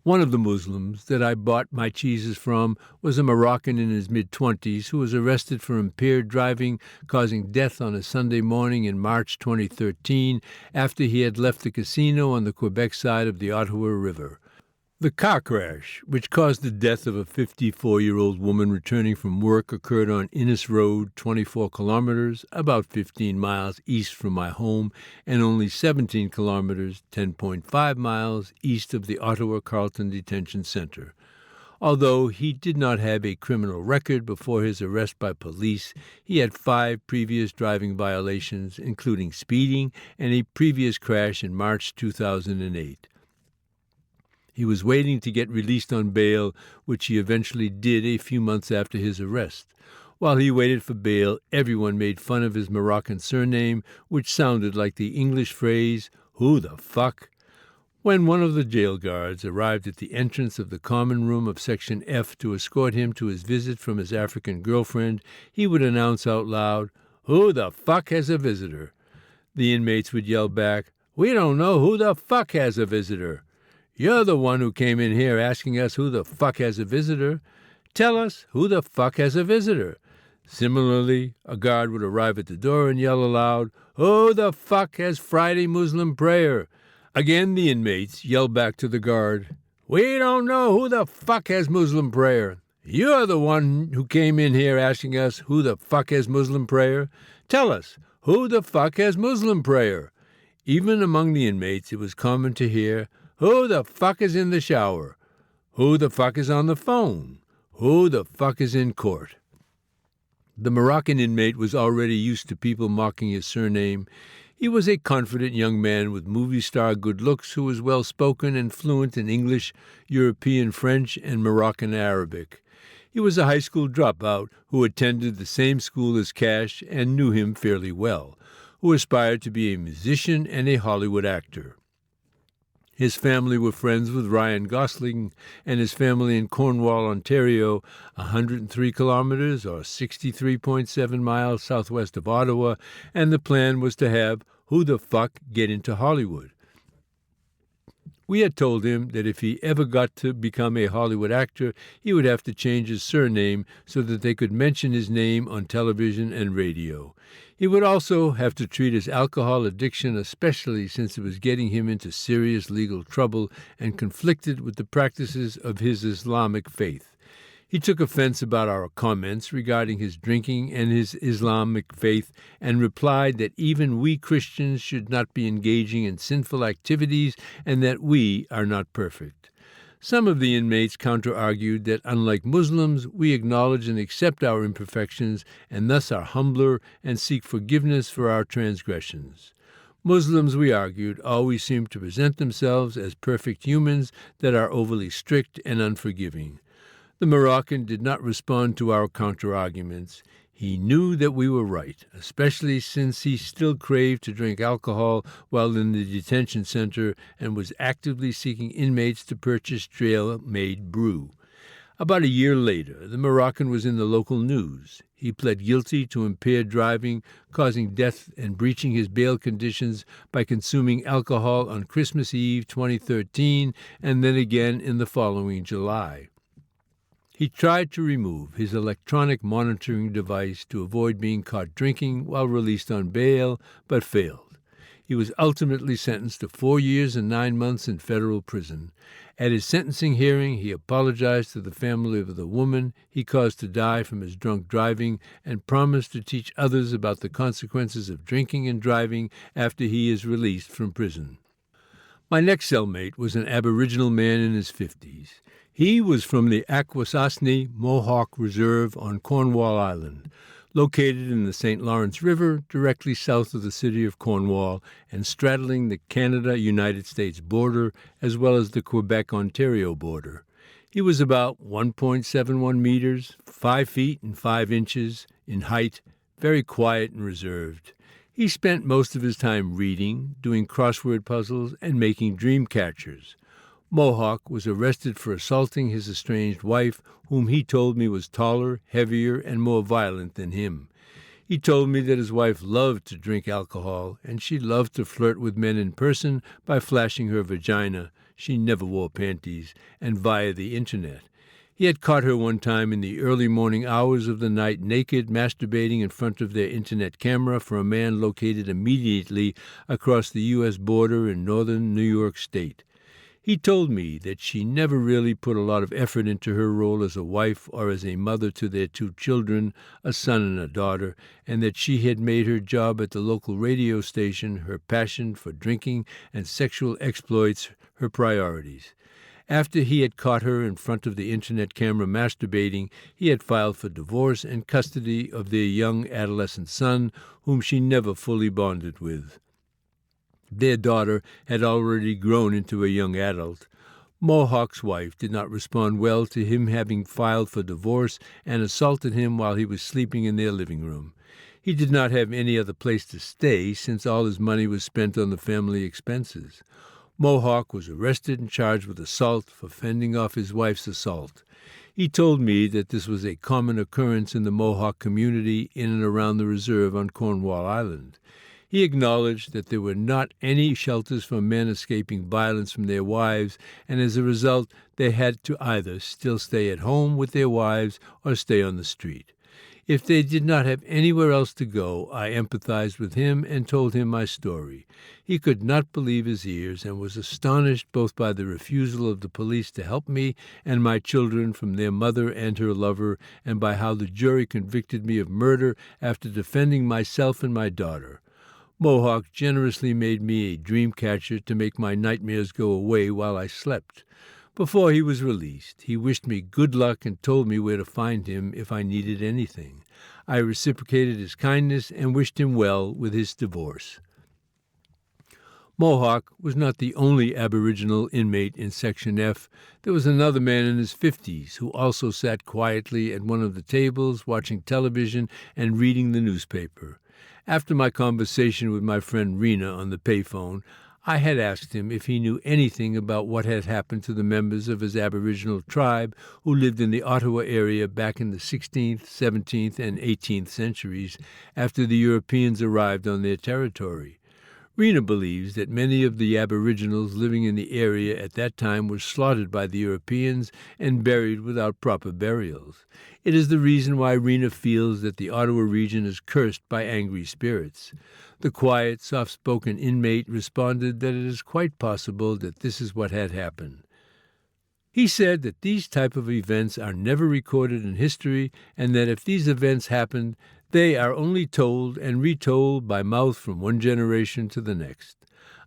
One of the Muslims that I bought my cheeses from was a Moroccan in his mid-20s who was arrested for impaired driving, causing death on a Sunday morning in March 2013 after he had left the casino on the Quebec side of the Ottawa River. The car crash, which caused the death of a 54-year-old woman returning from work, occurred on Innes Road, 24 kilometers, about 15 miles east from my home, and only 17 kilometers, 10.5 miles, east of the Ottawa Carleton Detention Center. Although he did not have a criminal record before his arrest by police, he had 5 previous driving violations, including speeding and a previous crash in March 2008. He was waiting to get released on bail, which he eventually did a few months after his arrest. While he waited for bail, everyone made fun of his Moroccan surname, which sounded like the English phrase, "Who the fuck?" When one of the jail guards arrived at the entrance of the common room of Section F to escort him to his visit from his African girlfriend, he would announce out loud, "Who the fuck has a visitor?" The inmates would yell back, "We don't know who the fuck has a visitor." "You're the one who came in here asking us who the fuck has a visitor. Tell us who the fuck has a visitor." Similarly, a guard would arrive at the door and yell aloud, "Who the fuck has Friday Muslim prayer?" Again, the inmates yell back to the guard, "We don't know who the fuck has Muslim prayer. You're the one who came in here asking us who the fuck has Muslim prayer. Tell us who the fuck has Muslim prayer." Even among the inmates, it was common to hear, "Who the fuck is in the shower? Who the fuck is on the phone? Who the fuck is in court?" The Moroccan inmate was already used to people mocking his surname. He was a confident young man with movie star good looks who was well-spoken and fluent in English, European French, and Moroccan Arabic. He was a high school dropout who attended the same school as Cash and knew him fairly well, who aspired to be a musician and a Hollywood actor. His family were friends with Ryan Gosling and his family in Cornwall, Ontario, 103 kilometers or 63.7 miles southwest of Ottawa, and the plan was to have Who the Fuck get into Hollywood. We had told him that if he ever got to become a Hollywood actor, he would have to change his surname so that they could mention his name on television and radio. He would also have to treat his alcohol addiction, especially since it was getting him into serious legal trouble and conflicted with the practices of his Islamic faith. He took offense about our comments regarding his drinking and his Islamic faith and replied that even we Christians should not be engaging in sinful activities and that we are not perfect. Some of the inmates counter-argued that, unlike Muslims, we acknowledge and accept our imperfections and thus are humbler and seek forgiveness for our transgressions. Muslims, we argued, always seem to present themselves as perfect humans that are overly strict and unforgiving. The Moroccan did not respond to our counter-arguments. He knew that we were right, especially since he still craved to drink alcohol while in the detention center and was actively seeking inmates to purchase jail-made brew. About a year later, the Moroccan was in the local news. He pled guilty to impaired driving, causing death and breaching his bail conditions by consuming alcohol on Christmas Eve 2013 and then again in the following July. He tried to remove his electronic monitoring device to avoid being caught drinking while released on bail, but failed. He was ultimately sentenced to 4 years and 9 months in federal prison. At his sentencing hearing, he apologized to the family of the woman he caused to die from his drunk driving and promised to teach others about the consequences of drinking and driving after he is released from prison. My next cellmate was an Aboriginal man in his 50s. He was from the Akwesasne Mohawk Reserve on Cornwall Island, located in the St. Lawrence River directly south of the city of Cornwall and straddling the Canada-United States border as well as the Quebec-Ontario border. He was about 1.71 meters, 5 feet and 5 inches in height, very quiet and reserved. He spent most of his time reading, doing crossword puzzles, and making dream catchers. Mohawk was arrested for assaulting his estranged wife, whom he told me was taller, heavier, and more violent than him. He told me that his wife loved to drink alcohol, and she loved to flirt with men in person by flashing her vagina — she never wore panties — and via the internet. He had caught her one time in the early morning hours of the night naked, masturbating in front of their internet camera for a man located immediately across the U.S. border in northern New York State. He told me that she never really put a lot of effort into her role as a wife or as a mother to their 2 children, a son and a daughter, and that she had made her job at the local radio station, her passion for drinking and sexual exploits, her priorities. After he had caught her in front of the internet camera masturbating, he had filed for divorce and custody of their young adolescent son, whom she never fully bonded with. Their daughter had already grown into a young adult. Mohawk's wife did not respond well to him having filed for divorce and assaulted him while he was sleeping in their living room. He did not have any other place to stay since all his money was spent on the family expenses. Mohawk was arrested and charged with assault for fending off his wife's assault. He told me that this was a common occurrence in the Mohawk community in and around the reserve on Cornwall Island. He acknowledged that there were not any shelters for men escaping violence from their wives, and as a result they had to either still stay at home with their wives or stay on the street. If they did not have anywhere else to go, I empathized with him and told him my story. He could not believe his ears and was astonished both by the refusal of the police to help me and my children from their mother and her lover, and by how the jury convicted me of murder after defending myself and my daughter. Mohawk generously made me a dream catcher to make my nightmares go away while I slept. Before he was released, he wished me good luck and told me where to find him if I needed anything. I reciprocated his kindness and wished him well with his divorce. Mohawk was not the only Aboriginal inmate in Section F. There was another man in his 50s who also sat quietly at one of the tables watching television and reading the newspaper. After my conversation with my friend Rena on the payphone, I had asked him if he knew anything about what had happened to the members of his Aboriginal tribe who lived in the Ottawa area back in the 16th, 17th, and 18th centuries after the Europeans arrived on their territory. Rena believes that many of the Aboriginals living in the area at that time were slaughtered by the Europeans and buried without proper burials. It is the reason why Rena feels that the Ottawa region is cursed by angry spirits. The quiet, soft-spoken inmate responded that it is quite possible that this is what had happened. He said that these type of events are never recorded in history, and that if these events happened, they are only told and retold by mouth from one generation to the next.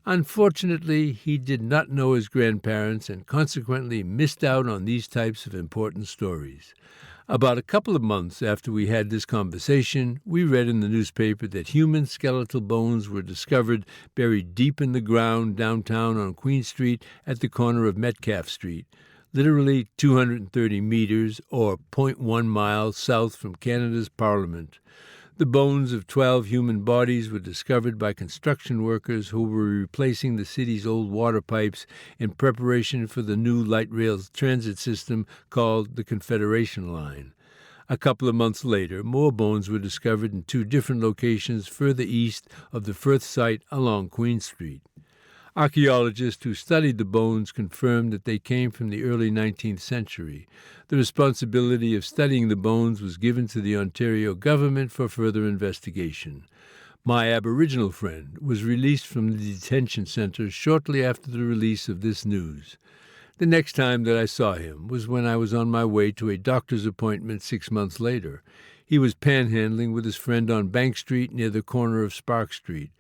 Unfortunately, he did not know his grandparents and consequently missed out on these types of important stories. About a couple of months after we had this conversation, we read in the newspaper that human skeletal bones were discovered buried deep in the ground downtown on Queen Street at the corner of Metcalfe Street, literally 230 meters or 0.1 miles south from Canada's Parliament. The bones of 12 human bodies were discovered by construction workers who were replacing the city's old water pipes in preparation for the new light rail transit system called the Confederation Line. A couple of months later, more bones were discovered in 2 different locations further east of the Firth site along Queen Street. Archaeologists who studied the bones confirmed that they came from the early 19th century. The responsibility of studying the bones was given to the Ontario government for further investigation. My Aboriginal friend was released from the detention center shortly after the release of this news. The next time that I saw him was when I was on my way to a doctor's appointment 6 months later. He was panhandling with his friend on Bank Street near the corner of Spark Street.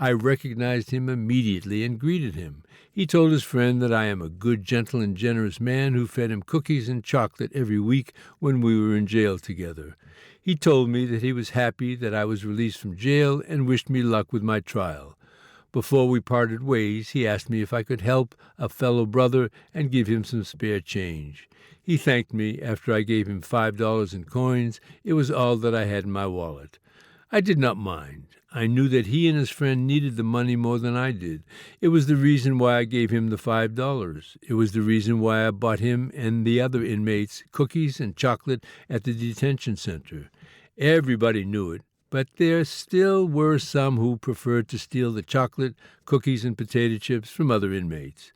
I recognized him immediately and greeted him. He told his friend that I am a good, gentle, and generous man who fed him cookies and chocolate every week when we were in jail together. He told me that he was happy that I was released from jail and wished me luck with my trial. Before we parted ways, he asked me if I could help a fellow brother and give him some spare change. He thanked me after I gave him $5 in coins. It was all that I had in my wallet. I did not mind. I knew that he and his friend needed the money more than I did. It was the reason why I gave him the $5. It was the reason why I bought him and the other inmates cookies and chocolate at the detention center. Everybody knew it, but there still were some who preferred to steal the chocolate, cookies, and potato chips from other inmates.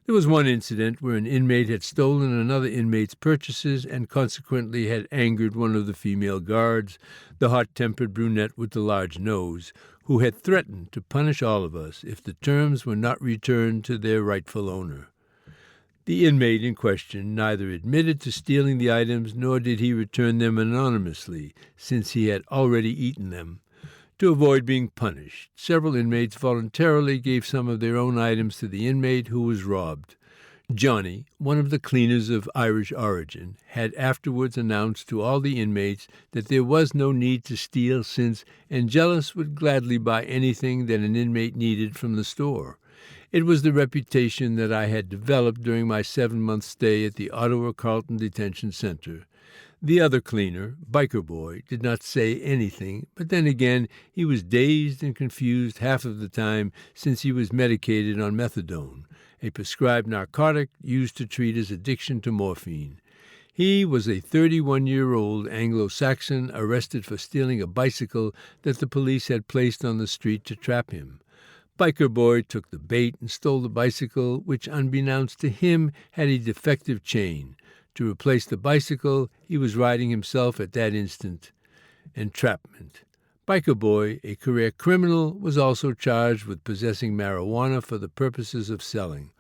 There was one incident where an inmate had stolen another inmate's purchases and consequently had angered one of the female guards, the hot-tempered brunette with the large nose, who had threatened to punish all of us if the terms were not returned to their rightful owner. The inmate in question neither admitted to stealing the items nor did he return them anonymously, since he had already eaten them. To avoid being punished, several inmates voluntarily gave some of their own items to the inmate who was robbed. Johnny, one of the cleaners of Irish origin, had afterwards announced to all the inmates that there was no need to steal since Angelus would gladly buy anything that an inmate needed from the store. It was the reputation that I had developed during my 7-month stay at the Ottawa Carleton Detention Center. The other cleaner, Biker Boy, did not say anything, but then again he was dazed and confused half of the time since he was medicated on methadone, a prescribed narcotic used to treat his addiction to morphine. He was a 31-year-old Anglo-Saxon arrested for stealing a bicycle that the police had placed on the street to trap him. Biker Boy took the bait and stole the bicycle, which, unbeknownst to him, had a defective chain. To replace the bicycle he was riding himself at that instant. Entrapment. Biker Boy, a career criminal, was also charged with possessing marijuana for the purposes of selling.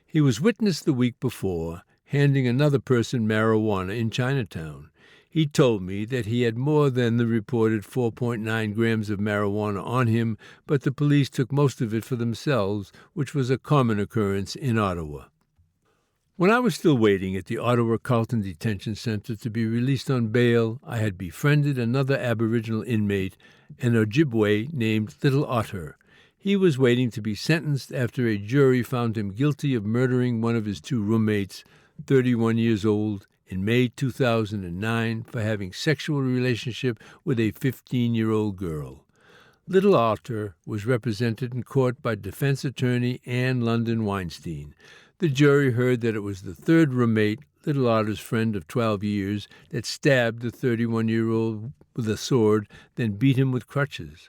He was witnessed the week before, handing another person marijuana in Chinatown. He told me that he had more than the reported 4.9 grams of marijuana on him, but the police took most of it for themselves, which was a common occurrence in Ottawa. When I was still waiting at the Ottawa Carleton Detention Center to be released on bail, I had befriended another Aboriginal inmate, an Ojibwe named Little Otter. He was waiting to be sentenced after a jury found him guilty of murdering one of his 2 roommates, 31 years old, in May 2009 for having sexual relationship with a 15-year-old girl. Little Otter was represented in court by defense attorney Anne London Weinstein. The jury heard that it was the 3rd roommate, Little Otter's friend of 12 years, that stabbed the 31-year-old with a sword, then beat him with crutches.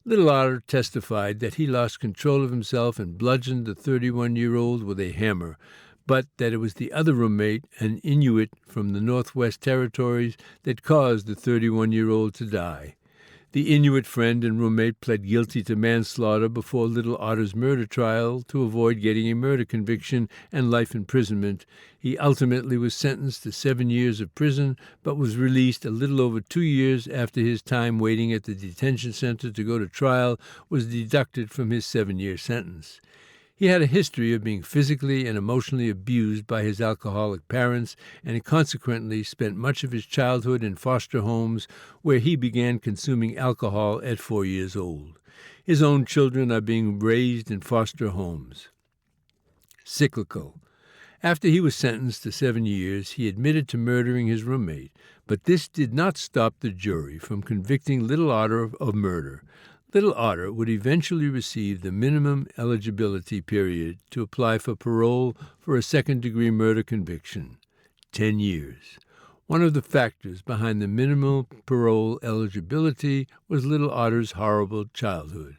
Little Otter testified that he lost control of himself and bludgeoned the 31-year-old with a hammer, but that it was the other roommate, an Inuit from the Northwest Territories, that caused the 31-year-old to die. The Inuit friend and roommate pled guilty to manslaughter before Little Otter's murder trial to avoid getting a murder conviction and life imprisonment. He ultimately was sentenced to 7 years of prison, but was released a little over 2 years after his time waiting at the detention center to go to trial was deducted from his 7-year sentence. He had a history of being physically and emotionally abused by his alcoholic parents and consequently spent much of his childhood in foster homes where he began consuming alcohol at 4 years old. His own children are being raised in foster homes. Cyclical. After he was sentenced to 7 years, he admitted to murdering his roommate, but this did not stop the jury from convicting Little Otter of murder. Little Otter would eventually receive the minimum eligibility period to apply for parole for a second-degree murder conviction, 10 years. One of the factors behind the minimal parole eligibility was Little Otter's horrible childhood.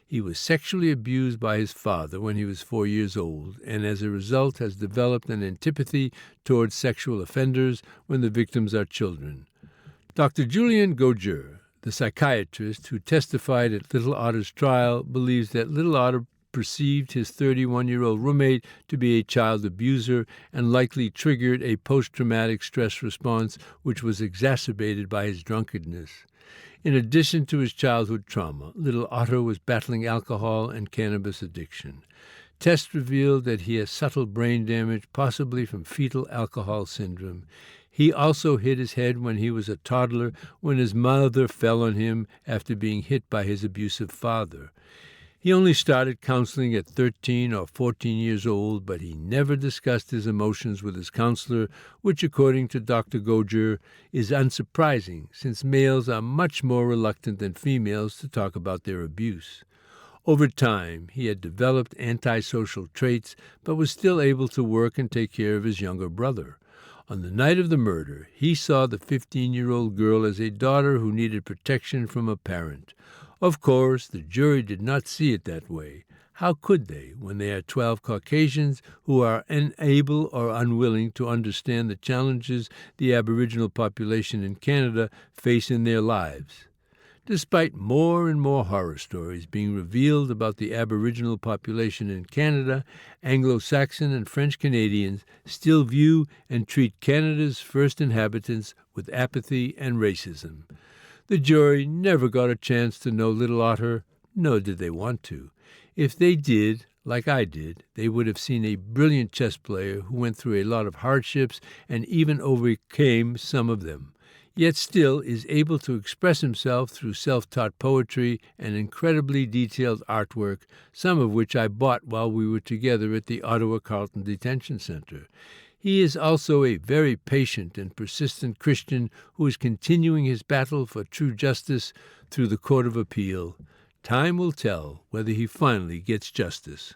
He was sexually abused by his father when he was 4 years old, and as a result has developed an antipathy towards sexual offenders when the victims are children. Dr. Julian Goger, the psychiatrist who testified at Little Otter's trial, believes that Little Otter perceived his 31-year-old roommate to be a child abuser and likely triggered a post-traumatic stress response which was exacerbated by his drunkenness. In addition to his childhood trauma, Little Otter was battling alcohol and cannabis addiction. Tests revealed that he has subtle brain damage, possibly from fetal alcohol syndrome. He also hit his head when he was a toddler when his mother fell on him after being hit by his abusive father. He only started counseling at 13 or 14 years old, but he never discussed his emotions with his counselor, which, according to Dr. Gojer, is unsurprising, since males are much more reluctant than females to talk about their abuse. Over time, he had developed antisocial traits, but was still able to work and take care of his younger brother. On the night of the murder, he saw the 15-year-old girl as a daughter who needed protection from a parent. Of course, the jury did not see it that way. How could they, when they are 12 Caucasians who are unable or unwilling to understand the challenges the Aboriginal population in Canada face in their lives? Despite more and more horror stories being revealed about the Aboriginal population in Canada, Anglo-Saxon and French Canadians still view and treat Canada's first inhabitants with apathy and racism. The jury never got a chance to know Little Otter, nor did they want to. If they did, like I did, they would have seen a brilliant chess player who went through a lot of hardships and even overcame some of them, yet still is able to express himself through self-taught poetry and incredibly detailed artwork, some of which I bought while we were together at the Ottawa Carleton Detention Centre. He is also a very patient and persistent Christian who is continuing his battle for true justice through the Court of Appeal. Time will tell whether he finally gets justice.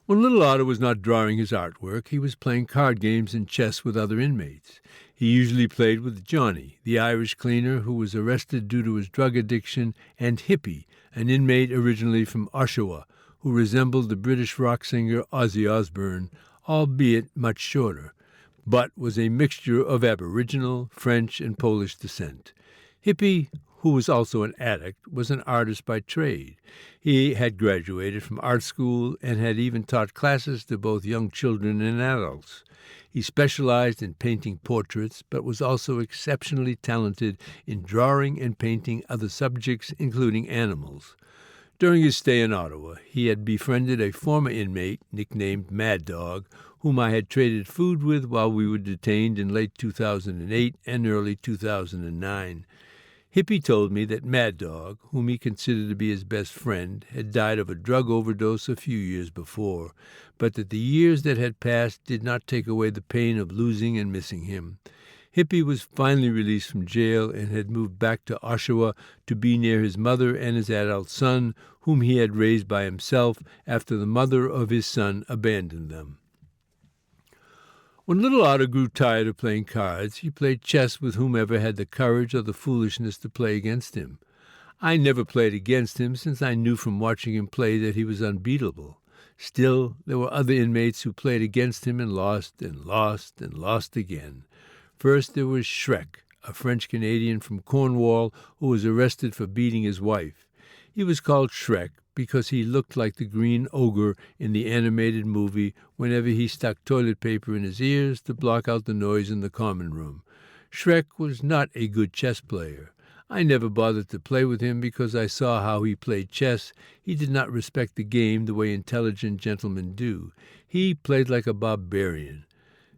When Little Otter was not drawing his artwork, he was playing card games and chess with other inmates. He usually played with Johnny, the Irish cleaner who was arrested due to his drug addiction, and Hippie, an inmate originally from Oshawa, who resembled the British rock singer Ozzy Osbourne, albeit much shorter, but was a mixture of Aboriginal, French, and Polish descent. Hippie, who was also an addict, was an artist by trade. He had graduated from art school and had even taught classes to both young children and adults. He specialized in painting portraits, but was also exceptionally talented in drawing and painting other subjects, including animals. During his stay in Ottawa, he had befriended a former inmate nicknamed Mad Dog, whom I had traded food with while we were detained in late 2008 and early 2009. Hippie told me that Mad Dog, whom he considered to be his best friend, had died of a drug overdose a few years before, but that the years that had passed did not take away the pain of losing and missing him. Hippie was finally released from jail and had moved back to Oshawa to be near his mother and his adult son, whom he had raised by himself after the mother of his son abandoned them. When Little Otter grew tired of playing cards, he played chess with whomever had the courage or the foolishness to play against him. I never played against him, since I knew from watching him play that he was unbeatable. Still, there were other inmates who played against him and lost and lost and lost again. First there was Shrek, a French-Canadian from Cornwall who was arrested for beating his wife. He was called Shrek because he looked like the green ogre in the animated movie whenever he stuck toilet paper in his ears to block out the noise in the common room. Shrek was not a good chess player. I never bothered to play with him because I saw how he played chess. He did not respect the game the way intelligent gentlemen do. He played like a barbarian.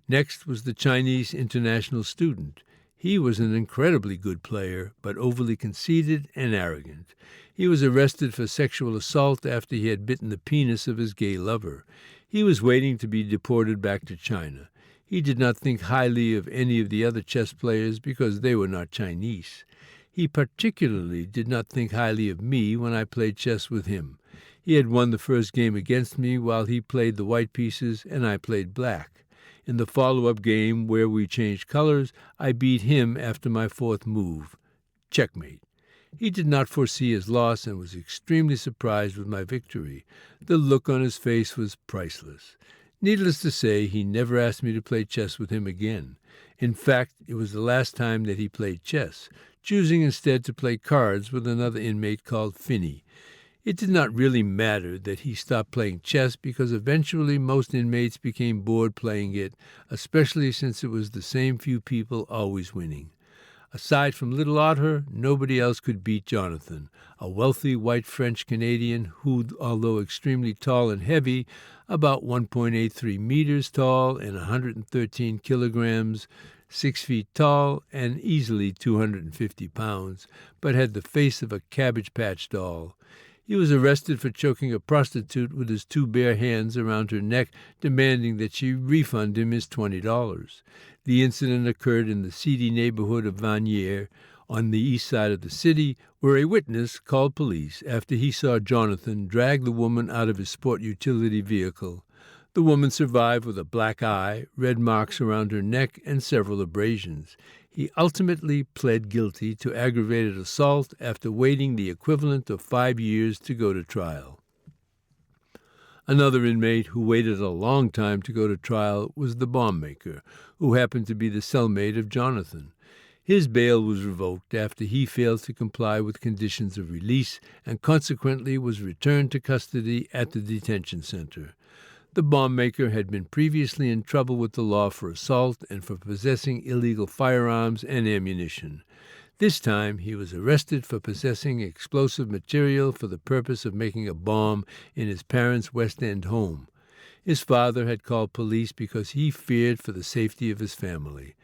Next was the Chinese international student. He was an incredibly good player, but overly conceited and arrogant. He was arrested for sexual assault after he had bitten the penis of his gay lover. He was waiting to be deported back to China. He did not think highly of any of the other chess players because they were not Chinese. He particularly did not think highly of me when I played chess with him. He had won the first game against me while he played the white pieces and I played black. In the follow-up game, where we changed colors, I beat him after my fourth move. Checkmate. He did not foresee his loss and was extremely surprised with my victory. The look on his face was priceless. Needless to say, he never asked me to play chess with him again. In fact, it was the last time that he played chess, choosing instead to play cards with another inmate called Finney. It did not really matter that he stopped playing chess because eventually most inmates became bored playing it, especially since it was the same few people always winning. Aside from Little Otter, nobody else could beat Jonathan, a wealthy white French-Canadian who, although extremely tall and heavy, about 1.83 meters tall and 113 kilograms, 6 feet tall and easily 250 pounds, but had the face of a Cabbage Patch doll. He was arrested for choking a prostitute with his two bare hands around her neck, demanding that she refund him his $20. The incident occurred in the seedy neighborhood of Vanier on the east side of the city, where a witness called police after he saw Jonathan drag the woman out of his sport utility vehicle. The woman survived with a black eye, red marks around her neck, and several abrasions. He ultimately pled guilty to aggravated assault after waiting the equivalent of 5 years to go to trial. Another inmate who waited a long time to go to trial was the bomb maker, who happened to be the cellmate of Jonathan. His bail was revoked after he failed to comply with conditions of release and consequently was returned to custody at the detention center. The bomb maker had been previously in trouble with the law for assault and for possessing illegal firearms and ammunition. This time he was arrested for possessing explosive material for the purpose of making a bomb in his parents' West End home. His father had called police because he feared for the safety of his family.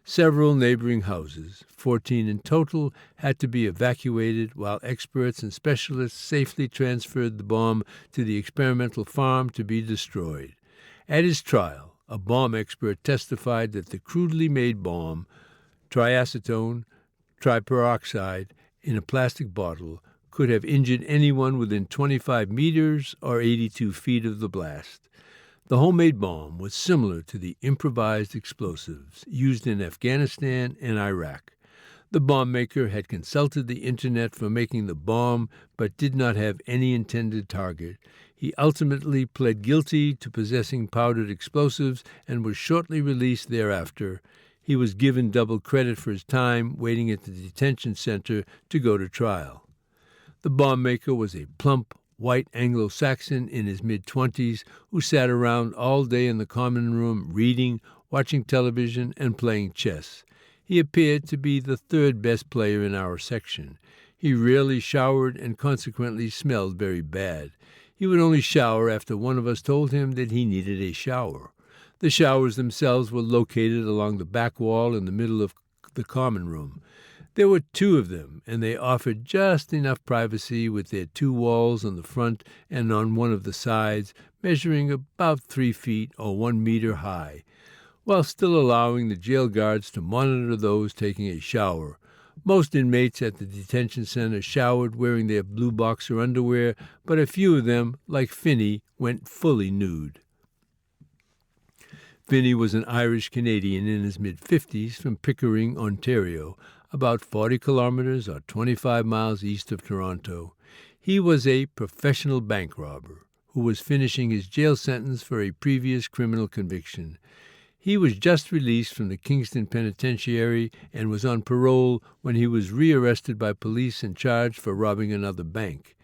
Several neighboring houses, 14 in total, had to be evacuated while experts and specialists safely transferred the bomb to the experimental farm to be destroyed. At his trial, a bomb expert testified that the crudely made bomb, triacetone triperoxide, in a plastic bottle, could have injured anyone within 25 meters or 82 feet of the blast. The homemade bomb was similar to the improvised explosives used in Afghanistan and Iraq. The bomb maker had consulted the Internet for making the bomb but did not have any intended target. He ultimately pled guilty to possessing powdered explosives and was shortly released thereafter. He was given double credit for his time waiting at the detention center to go to trial. The bomb maker was a plump, white Anglo-Saxon in his mid-20s who sat around all day in the common room reading, watching television, and playing chess. He appeared to be the third best player in our section. He rarely showered and consequently smelled very bad. He would only shower after one of us told him that he needed a shower. The showers themselves were located along the back wall in the middle of the common room. There were 2 of them, and they offered just enough privacy with their 2 walls on the front and on one of the sides, measuring about 3 feet or 1 meter high, while still allowing the jail guards to monitor those taking a shower. Most inmates at the detention center showered wearing their blue boxer underwear, but a few of them, like Finney, went fully nude. Finney was an Irish-Canadian in his mid-50s from Pickering, Ontario, about 40 kilometers or 25 miles east of Toronto. He was a professional bank robber who was finishing his jail sentence for a previous criminal conviction. He was just released from the Kingston Penitentiary and was on parole when he was rearrested by police and charged for robbing another bank.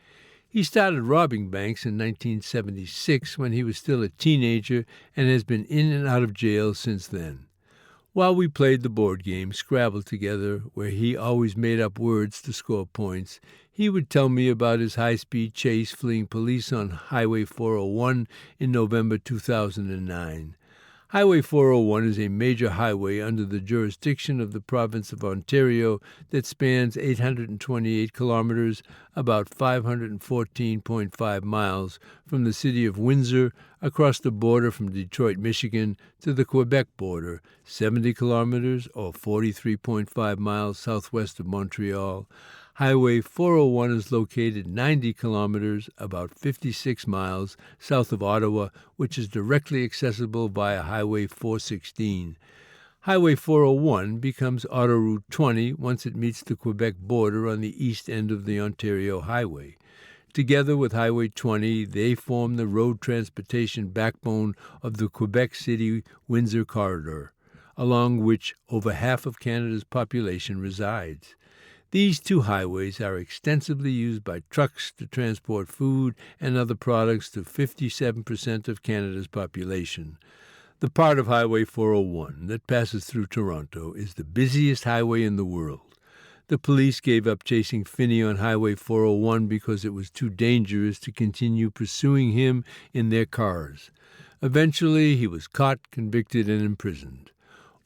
He started robbing banks in 1976 when he was still a teenager and has been in and out of jail since then. While we played the board game Scrabble together, where he always made up words to score points, he would tell me about his high-speed chase fleeing police on Highway 401 in November 2009. Highway 401 is a major highway under the jurisdiction of the province of Ontario that spans 828 kilometers, about 514.5 miles, from the city of Windsor across the border from Detroit, Michigan, to the Quebec border, 70 kilometers or 43.5 miles southwest of Montreal. Highway 401 is located 90 kilometers, about 56 miles, south of Ottawa, which is directly accessible via Highway 416. Highway 401 becomes Autoroute 20 once it meets the Quebec border on the east end of the Ontario Highway. Together with Highway 20, they form the road transportation backbone of the Quebec City-Windsor corridor, along which over half of Canada's population resides. These 2 highways are extensively used by trucks to transport food and other products to 57% of Canada's population. The part of Highway 401 that passes through Toronto is the busiest highway in the world. The police gave up chasing Finney on Highway 401 because it was too dangerous to continue pursuing him in their cars. Eventually, he was caught, convicted, and imprisoned.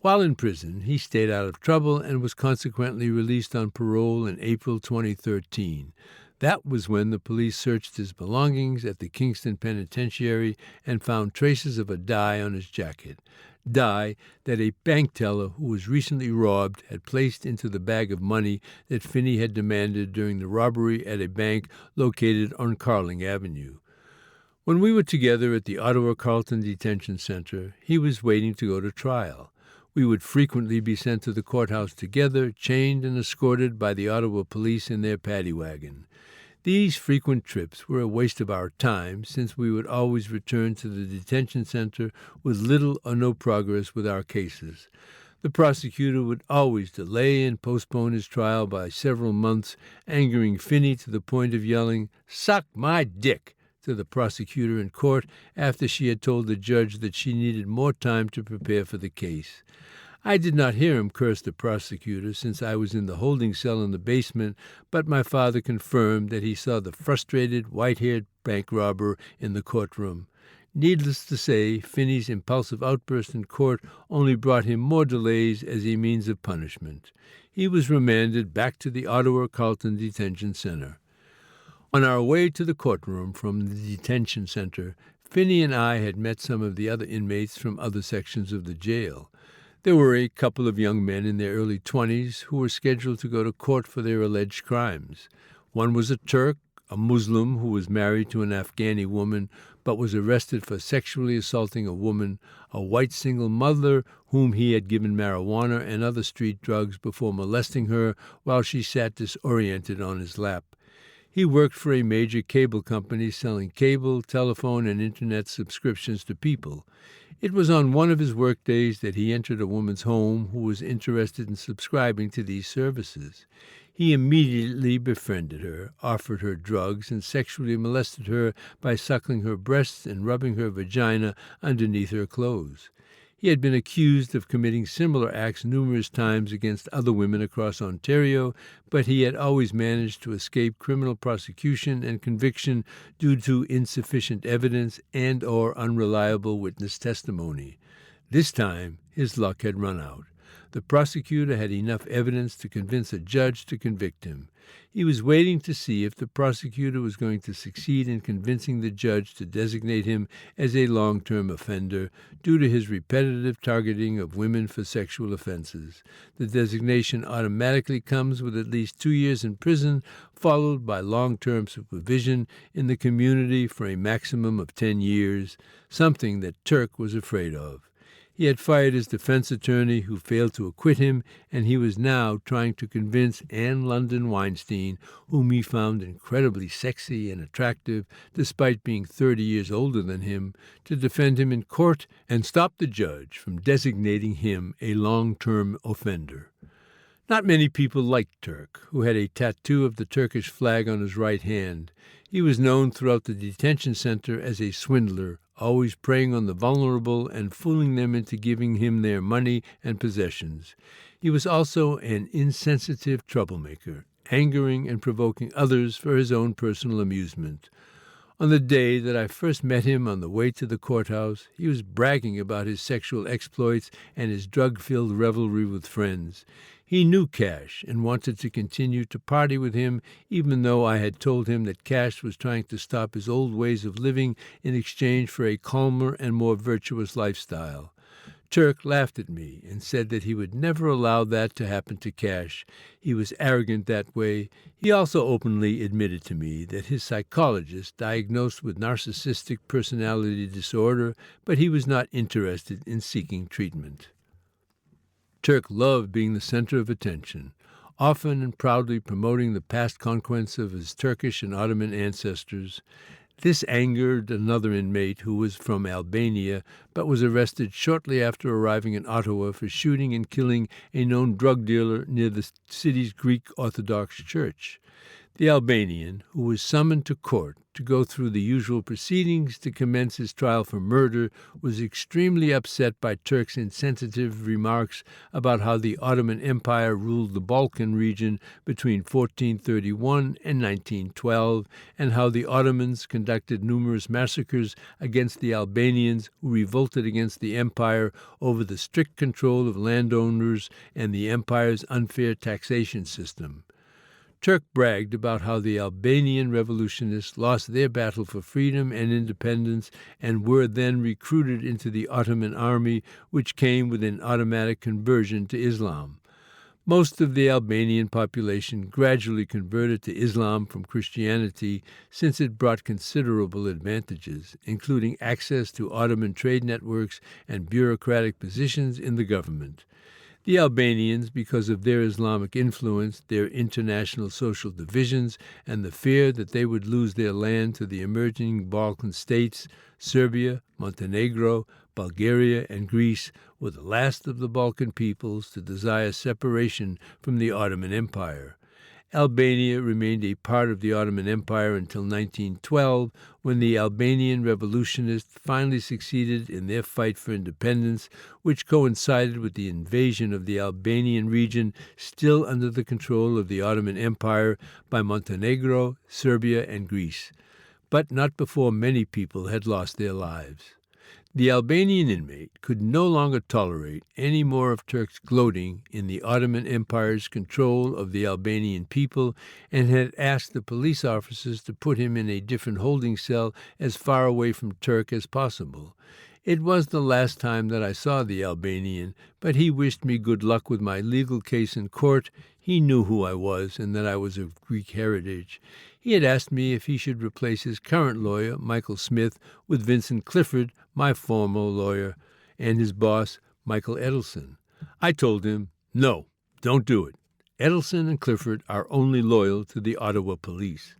While in prison, he stayed out of trouble and was consequently released on parole in April 2013. That was when the police searched his belongings at the Kingston Penitentiary and found traces of a dye on his jacket, dye that a bank teller who was recently robbed had placed into the bag of money that Finney had demanded during the robbery at a bank located on Carling Avenue. When we were together at the Ottawa Carleton Detention Center, he was waiting to go to trial. We would frequently be sent to the courthouse together, chained and escorted by the Ottawa police in their paddy wagon. These frequent trips were a waste of our time, since we would always return to the detention center with little or no progress with our cases. The prosecutor would always delay and postpone his trial by several months, angering Finney to the point of yelling, "Suck my dick!" to the prosecutor in court after she had told the judge that she needed more time to prepare for the case. I did not hear him curse the prosecutor, since I was in the holding cell in the basement, but my father confirmed that he saw the frustrated, white-haired bank robber in the courtroom. Needless to say, Finney's impulsive outburst in court only brought him more delays as a means of punishment. He was remanded back to the Ottawa Carleton Detention Center. On our way to the courtroom from the detention center, Finney and I had met some of the other inmates from other sections of the jail. There were a couple of young men in their early 20s who were scheduled to go to court for their alleged crimes. One was a Turk, a Muslim who was married to an Afghani woman but was arrested for sexually assaulting a woman, a white single mother whom he had given marijuana and other street drugs before molesting her while she sat disoriented on his lap. He worked for a major cable company selling cable, telephone, and internet subscriptions to people. It was on one of his work days that he entered a woman's home who was interested in subscribing to these services. He immediately befriended her, offered her drugs, and sexually molested her by suckling her breasts and rubbing her vagina underneath her clothes. He had been accused of committing similar acts numerous times against other women across Ontario, but he had always managed to escape criminal prosecution and conviction due to insufficient evidence and or unreliable witness testimony. This time, his luck had run out. The prosecutor had enough evidence to convince a judge to convict him. He was waiting to see if the prosecutor was going to succeed in convincing the judge to designate him as a long-term offender due to his repetitive targeting of women for sexual offenses. The designation automatically comes with at least 2 years in prison, followed by long-term supervision in the community for a maximum of 10 years, something that Turk was afraid of. He had fired his defense attorney, who failed to acquit him, and he was now trying to convince Anne London Weinstein, whom he found incredibly sexy and attractive despite being 30 years older than him, to defend him in court and stop the judge from designating him a long-term offender. Not many people liked Turk, who had a tattoo of the Turkish flag on his right hand. He was known throughout the detention center as a swindler, always preying on the vulnerable and fooling them into giving him their money and possessions. He was also an insensitive troublemaker, angering and provoking others for his own personal amusement. On the day that I first met him on the way to the courthouse, he was bragging about his sexual exploits and his drug-filled revelry with friends. He knew Cash and wanted to continue to party with him, even though I had told him that Cash was trying to stop his old ways of living in exchange for a calmer and more virtuous lifestyle. Turk laughed at me and said that he would never allow that to happen to Cash. He was arrogant that way. He also openly admitted to me that his psychologist diagnosed with narcissistic personality disorder, but he was not interested in seeking treatment. Turk loved being the center of attention, often and proudly promoting the past conquests of his Turkish and Ottoman ancestors. This angered another inmate who was from Albania, but was arrested shortly after arriving in Ottawa for shooting and killing a known drug dealer near the city's Greek Orthodox Church. The Albanian, who was summoned to court to go through the usual proceedings to commence his trial for murder, was extremely upset by Turk's insensitive remarks about how the Ottoman Empire ruled the Balkan region between 1431 and 1912, and how the Ottomans conducted numerous massacres against the Albanians who revolted against the empire over the strict control of landowners and the empire's unfair taxation system. Turk bragged about how the Albanian revolutionists lost their battle for freedom and independence and were then recruited into the Ottoman army, which came with an automatic conversion to Islam. Most of the Albanian population gradually converted to Islam from Christianity since it brought considerable advantages, including access to Ottoman trade networks and bureaucratic positions in the government. The Albanians, because of their Islamic influence, their international social divisions, and the fear that they would lose their land to the emerging Balkan states, Serbia, Montenegro, Bulgaria, and Greece, were the last of the Balkan peoples to desire separation from the Ottoman Empire. Albania remained a part of the Ottoman Empire until 1912, when the Albanian revolutionists finally succeeded in their fight for independence, which coincided with the invasion of the Albanian region still under the control of the Ottoman Empire by Montenegro, Serbia, and Greece, but not before many people had lost their lives. The Albanian inmate could no longer tolerate any more of Turks gloating in the Ottoman Empire's control of the Albanian people and had asked the police officers to put him in a different holding cell as far away from Turk as possible. It was the last time that I saw the Albanian, but he wished me good luck with my legal case in court. He knew who I was and that I was of Greek heritage. He had asked me if he should replace his current lawyer, Michael Smith, with Vincent Clifford, my former lawyer, and his boss, Michael Edelson. I told him, no, don't do it. Edelson and Clifford are only loyal to the Ottawa police.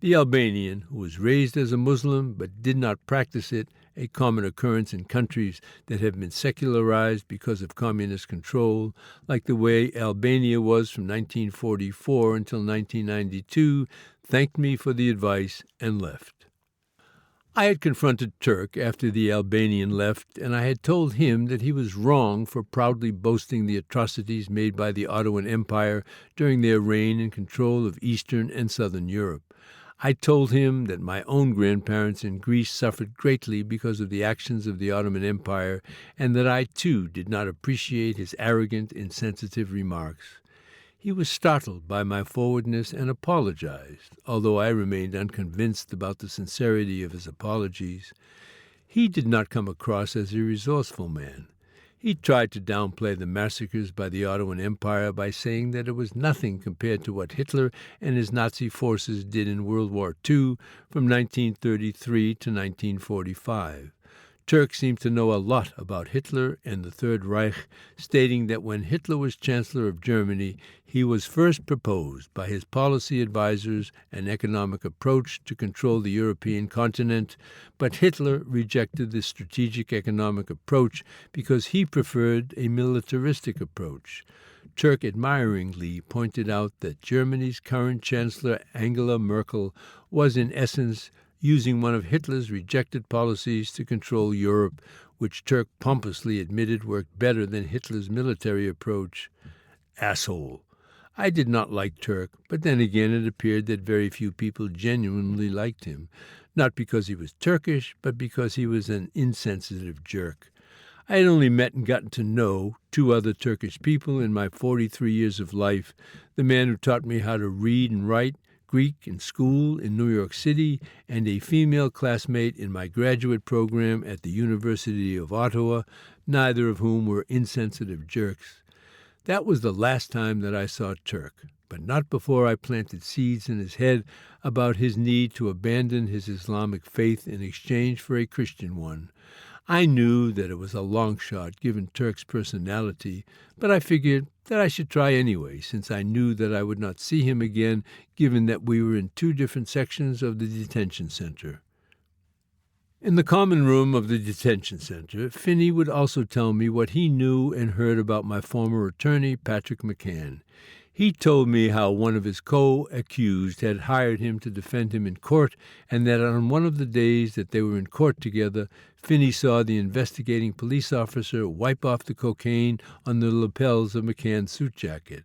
The Albanian, who was raised as a Muslim but did not practice it, a common occurrence in countries that have been secularized because of communist control, like the way Albania was from 1944 until 1992, thanked me for the advice and left. I had confronted Turk after the Albanian left, and I had told him that he was wrong for proudly boasting the atrocities made by the Ottoman Empire during their reign and control of Eastern and Southern Europe. I told him that my own grandparents in Greece suffered greatly because of the actions of the Ottoman Empire, and that I, too, did not appreciate his arrogant, insensitive remarks. He was startled by my forwardness and apologized, although I remained unconvinced about the sincerity of his apologies. He did not come across as a resourceful man. He tried to downplay the massacres by the Ottoman Empire by saying that it was nothing compared to what Hitler and his Nazi forces did in World War II from 1933 to 1945. Turk seemed to know a lot about Hitler and the Third Reich, stating that when Hitler was Chancellor of Germany, he was first proposed by his policy advisors an economic approach to control the European continent, but Hitler rejected the strategic economic approach because he preferred a militaristic approach. Turk admiringly pointed out that Germany's current Chancellor Angela Merkel was in essence using one of Hitler's rejected policies to control Europe, which Turk pompously admitted worked better than Hitler's military approach. Asshole. I did not like Turk, but then again it appeared that very few people genuinely liked him, not because he was Turkish, but because he was an insensitive jerk. I had only met and gotten to know two other Turkish people in my 43 years of life, the man who taught me how to read and write Greek in school in New York City, and a female classmate in my graduate program at the University of Ottawa, neither of whom were insensitive jerks. That was the last time that I saw Turk, but not before I planted seeds in his head about his need to abandon his Islamic faith in exchange for a Christian one. I knew that it was a long shot given Turk's personality, but I figured that I should try anyway, since I knew that I would not see him again, given that we were in two different sections of the detention center. In the common room of the detention center, Finney would also tell me what he knew and heard about my former attorney, Patrick McCann. He told me how one of his co-accused had hired him to defend him in court, and that on one of the days that they were in court together, Finney saw the investigating police officer wipe off the cocaine on the lapels of McCann's suit jacket.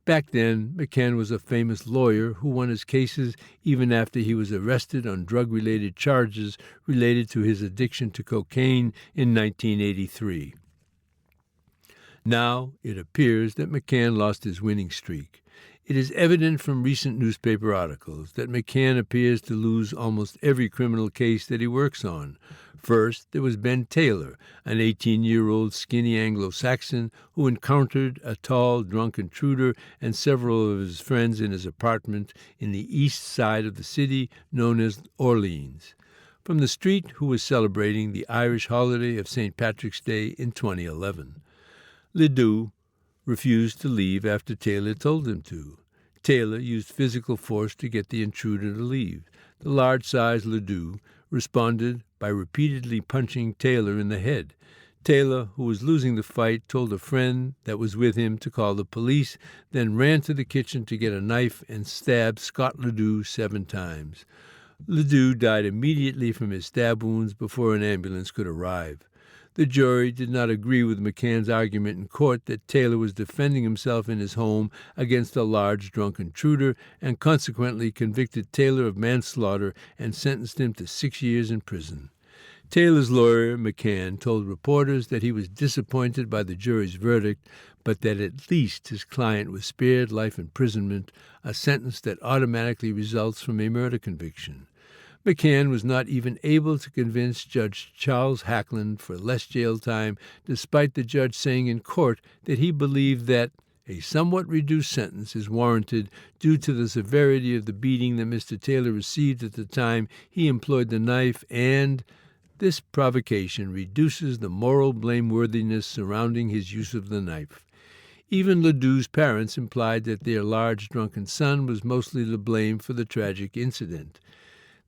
Back then, McCann was a famous lawyer who won his cases even after he was arrested on drug-related charges related to his addiction to cocaine in 1983. Now, it appears that McCann lost his winning streak. It is evident from recent newspaper articles that McCann appears to lose almost every criminal case that he works on. First, there was Ben Taylor, an 18-year-old skinny Anglo-Saxon who encountered a tall, drunk intruder and several of his friends in his apartment in the east side of the city known as Orleans, from the street, who was celebrating the Irish holiday of St. Patrick's Day in 2011. Ledoux refused to leave after Taylor told him to. Taylor used physical force to get the intruder to leave. The large-sized Ledoux responded by repeatedly punching Taylor in the head. Taylor, who was losing the fight, told a friend that was with him to call the police, then ran to the kitchen to get a knife and stabbed Scott Ledoux 7 times. Ledoux died immediately from his stab wounds before an ambulance could arrive. The jury did not agree with McCann's argument in court that Taylor was defending himself in his home against a large drunk intruder and consequently convicted Taylor of manslaughter and sentenced him to 6 years in prison. Taylor's lawyer, McCann, told reporters that he was disappointed by the jury's verdict, but that at least his client was spared life imprisonment, a sentence that automatically results from a murder conviction. McCann was not even able to convince Judge Charles Hackland for less jail time, despite the judge saying in court that he believed that a somewhat reduced sentence is warranted due to the severity of the beating that Mr. Taylor received at the time he employed the knife, and this provocation reduces the moral blameworthiness surrounding his use of the knife. Even Ledoux's parents implied that their large drunken son was mostly to blame for the tragic incident.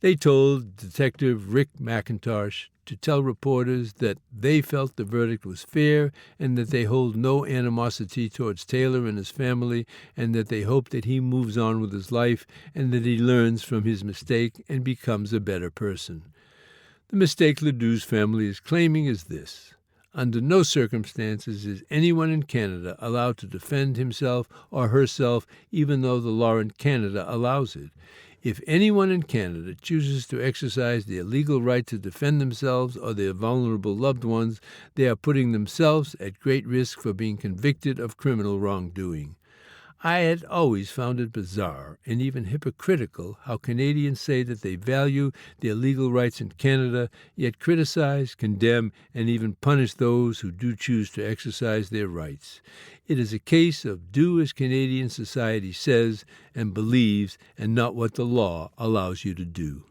They told Detective Rick McIntosh to tell reporters that they felt the verdict was fair and that they hold no animosity towards Taylor and his family, and that they hope that he moves on with his life and that he learns from his mistake and becomes a better person. The mistake Ledoux's family is claiming is this: under no circumstances is anyone in Canada allowed to defend himself or herself, even though the law in Canada allows it. If anyone in Canada chooses to exercise their legal right to defend themselves or their vulnerable loved ones, they are putting themselves at great risk for being convicted of criminal wrongdoing. I had always found it bizarre and even hypocritical how Canadians say that they value their legal rights in Canada, yet criticize, condemn, and even punish those who do choose to exercise their rights. It is a case of do as Canadian society says and believes, and not what the law allows you to do.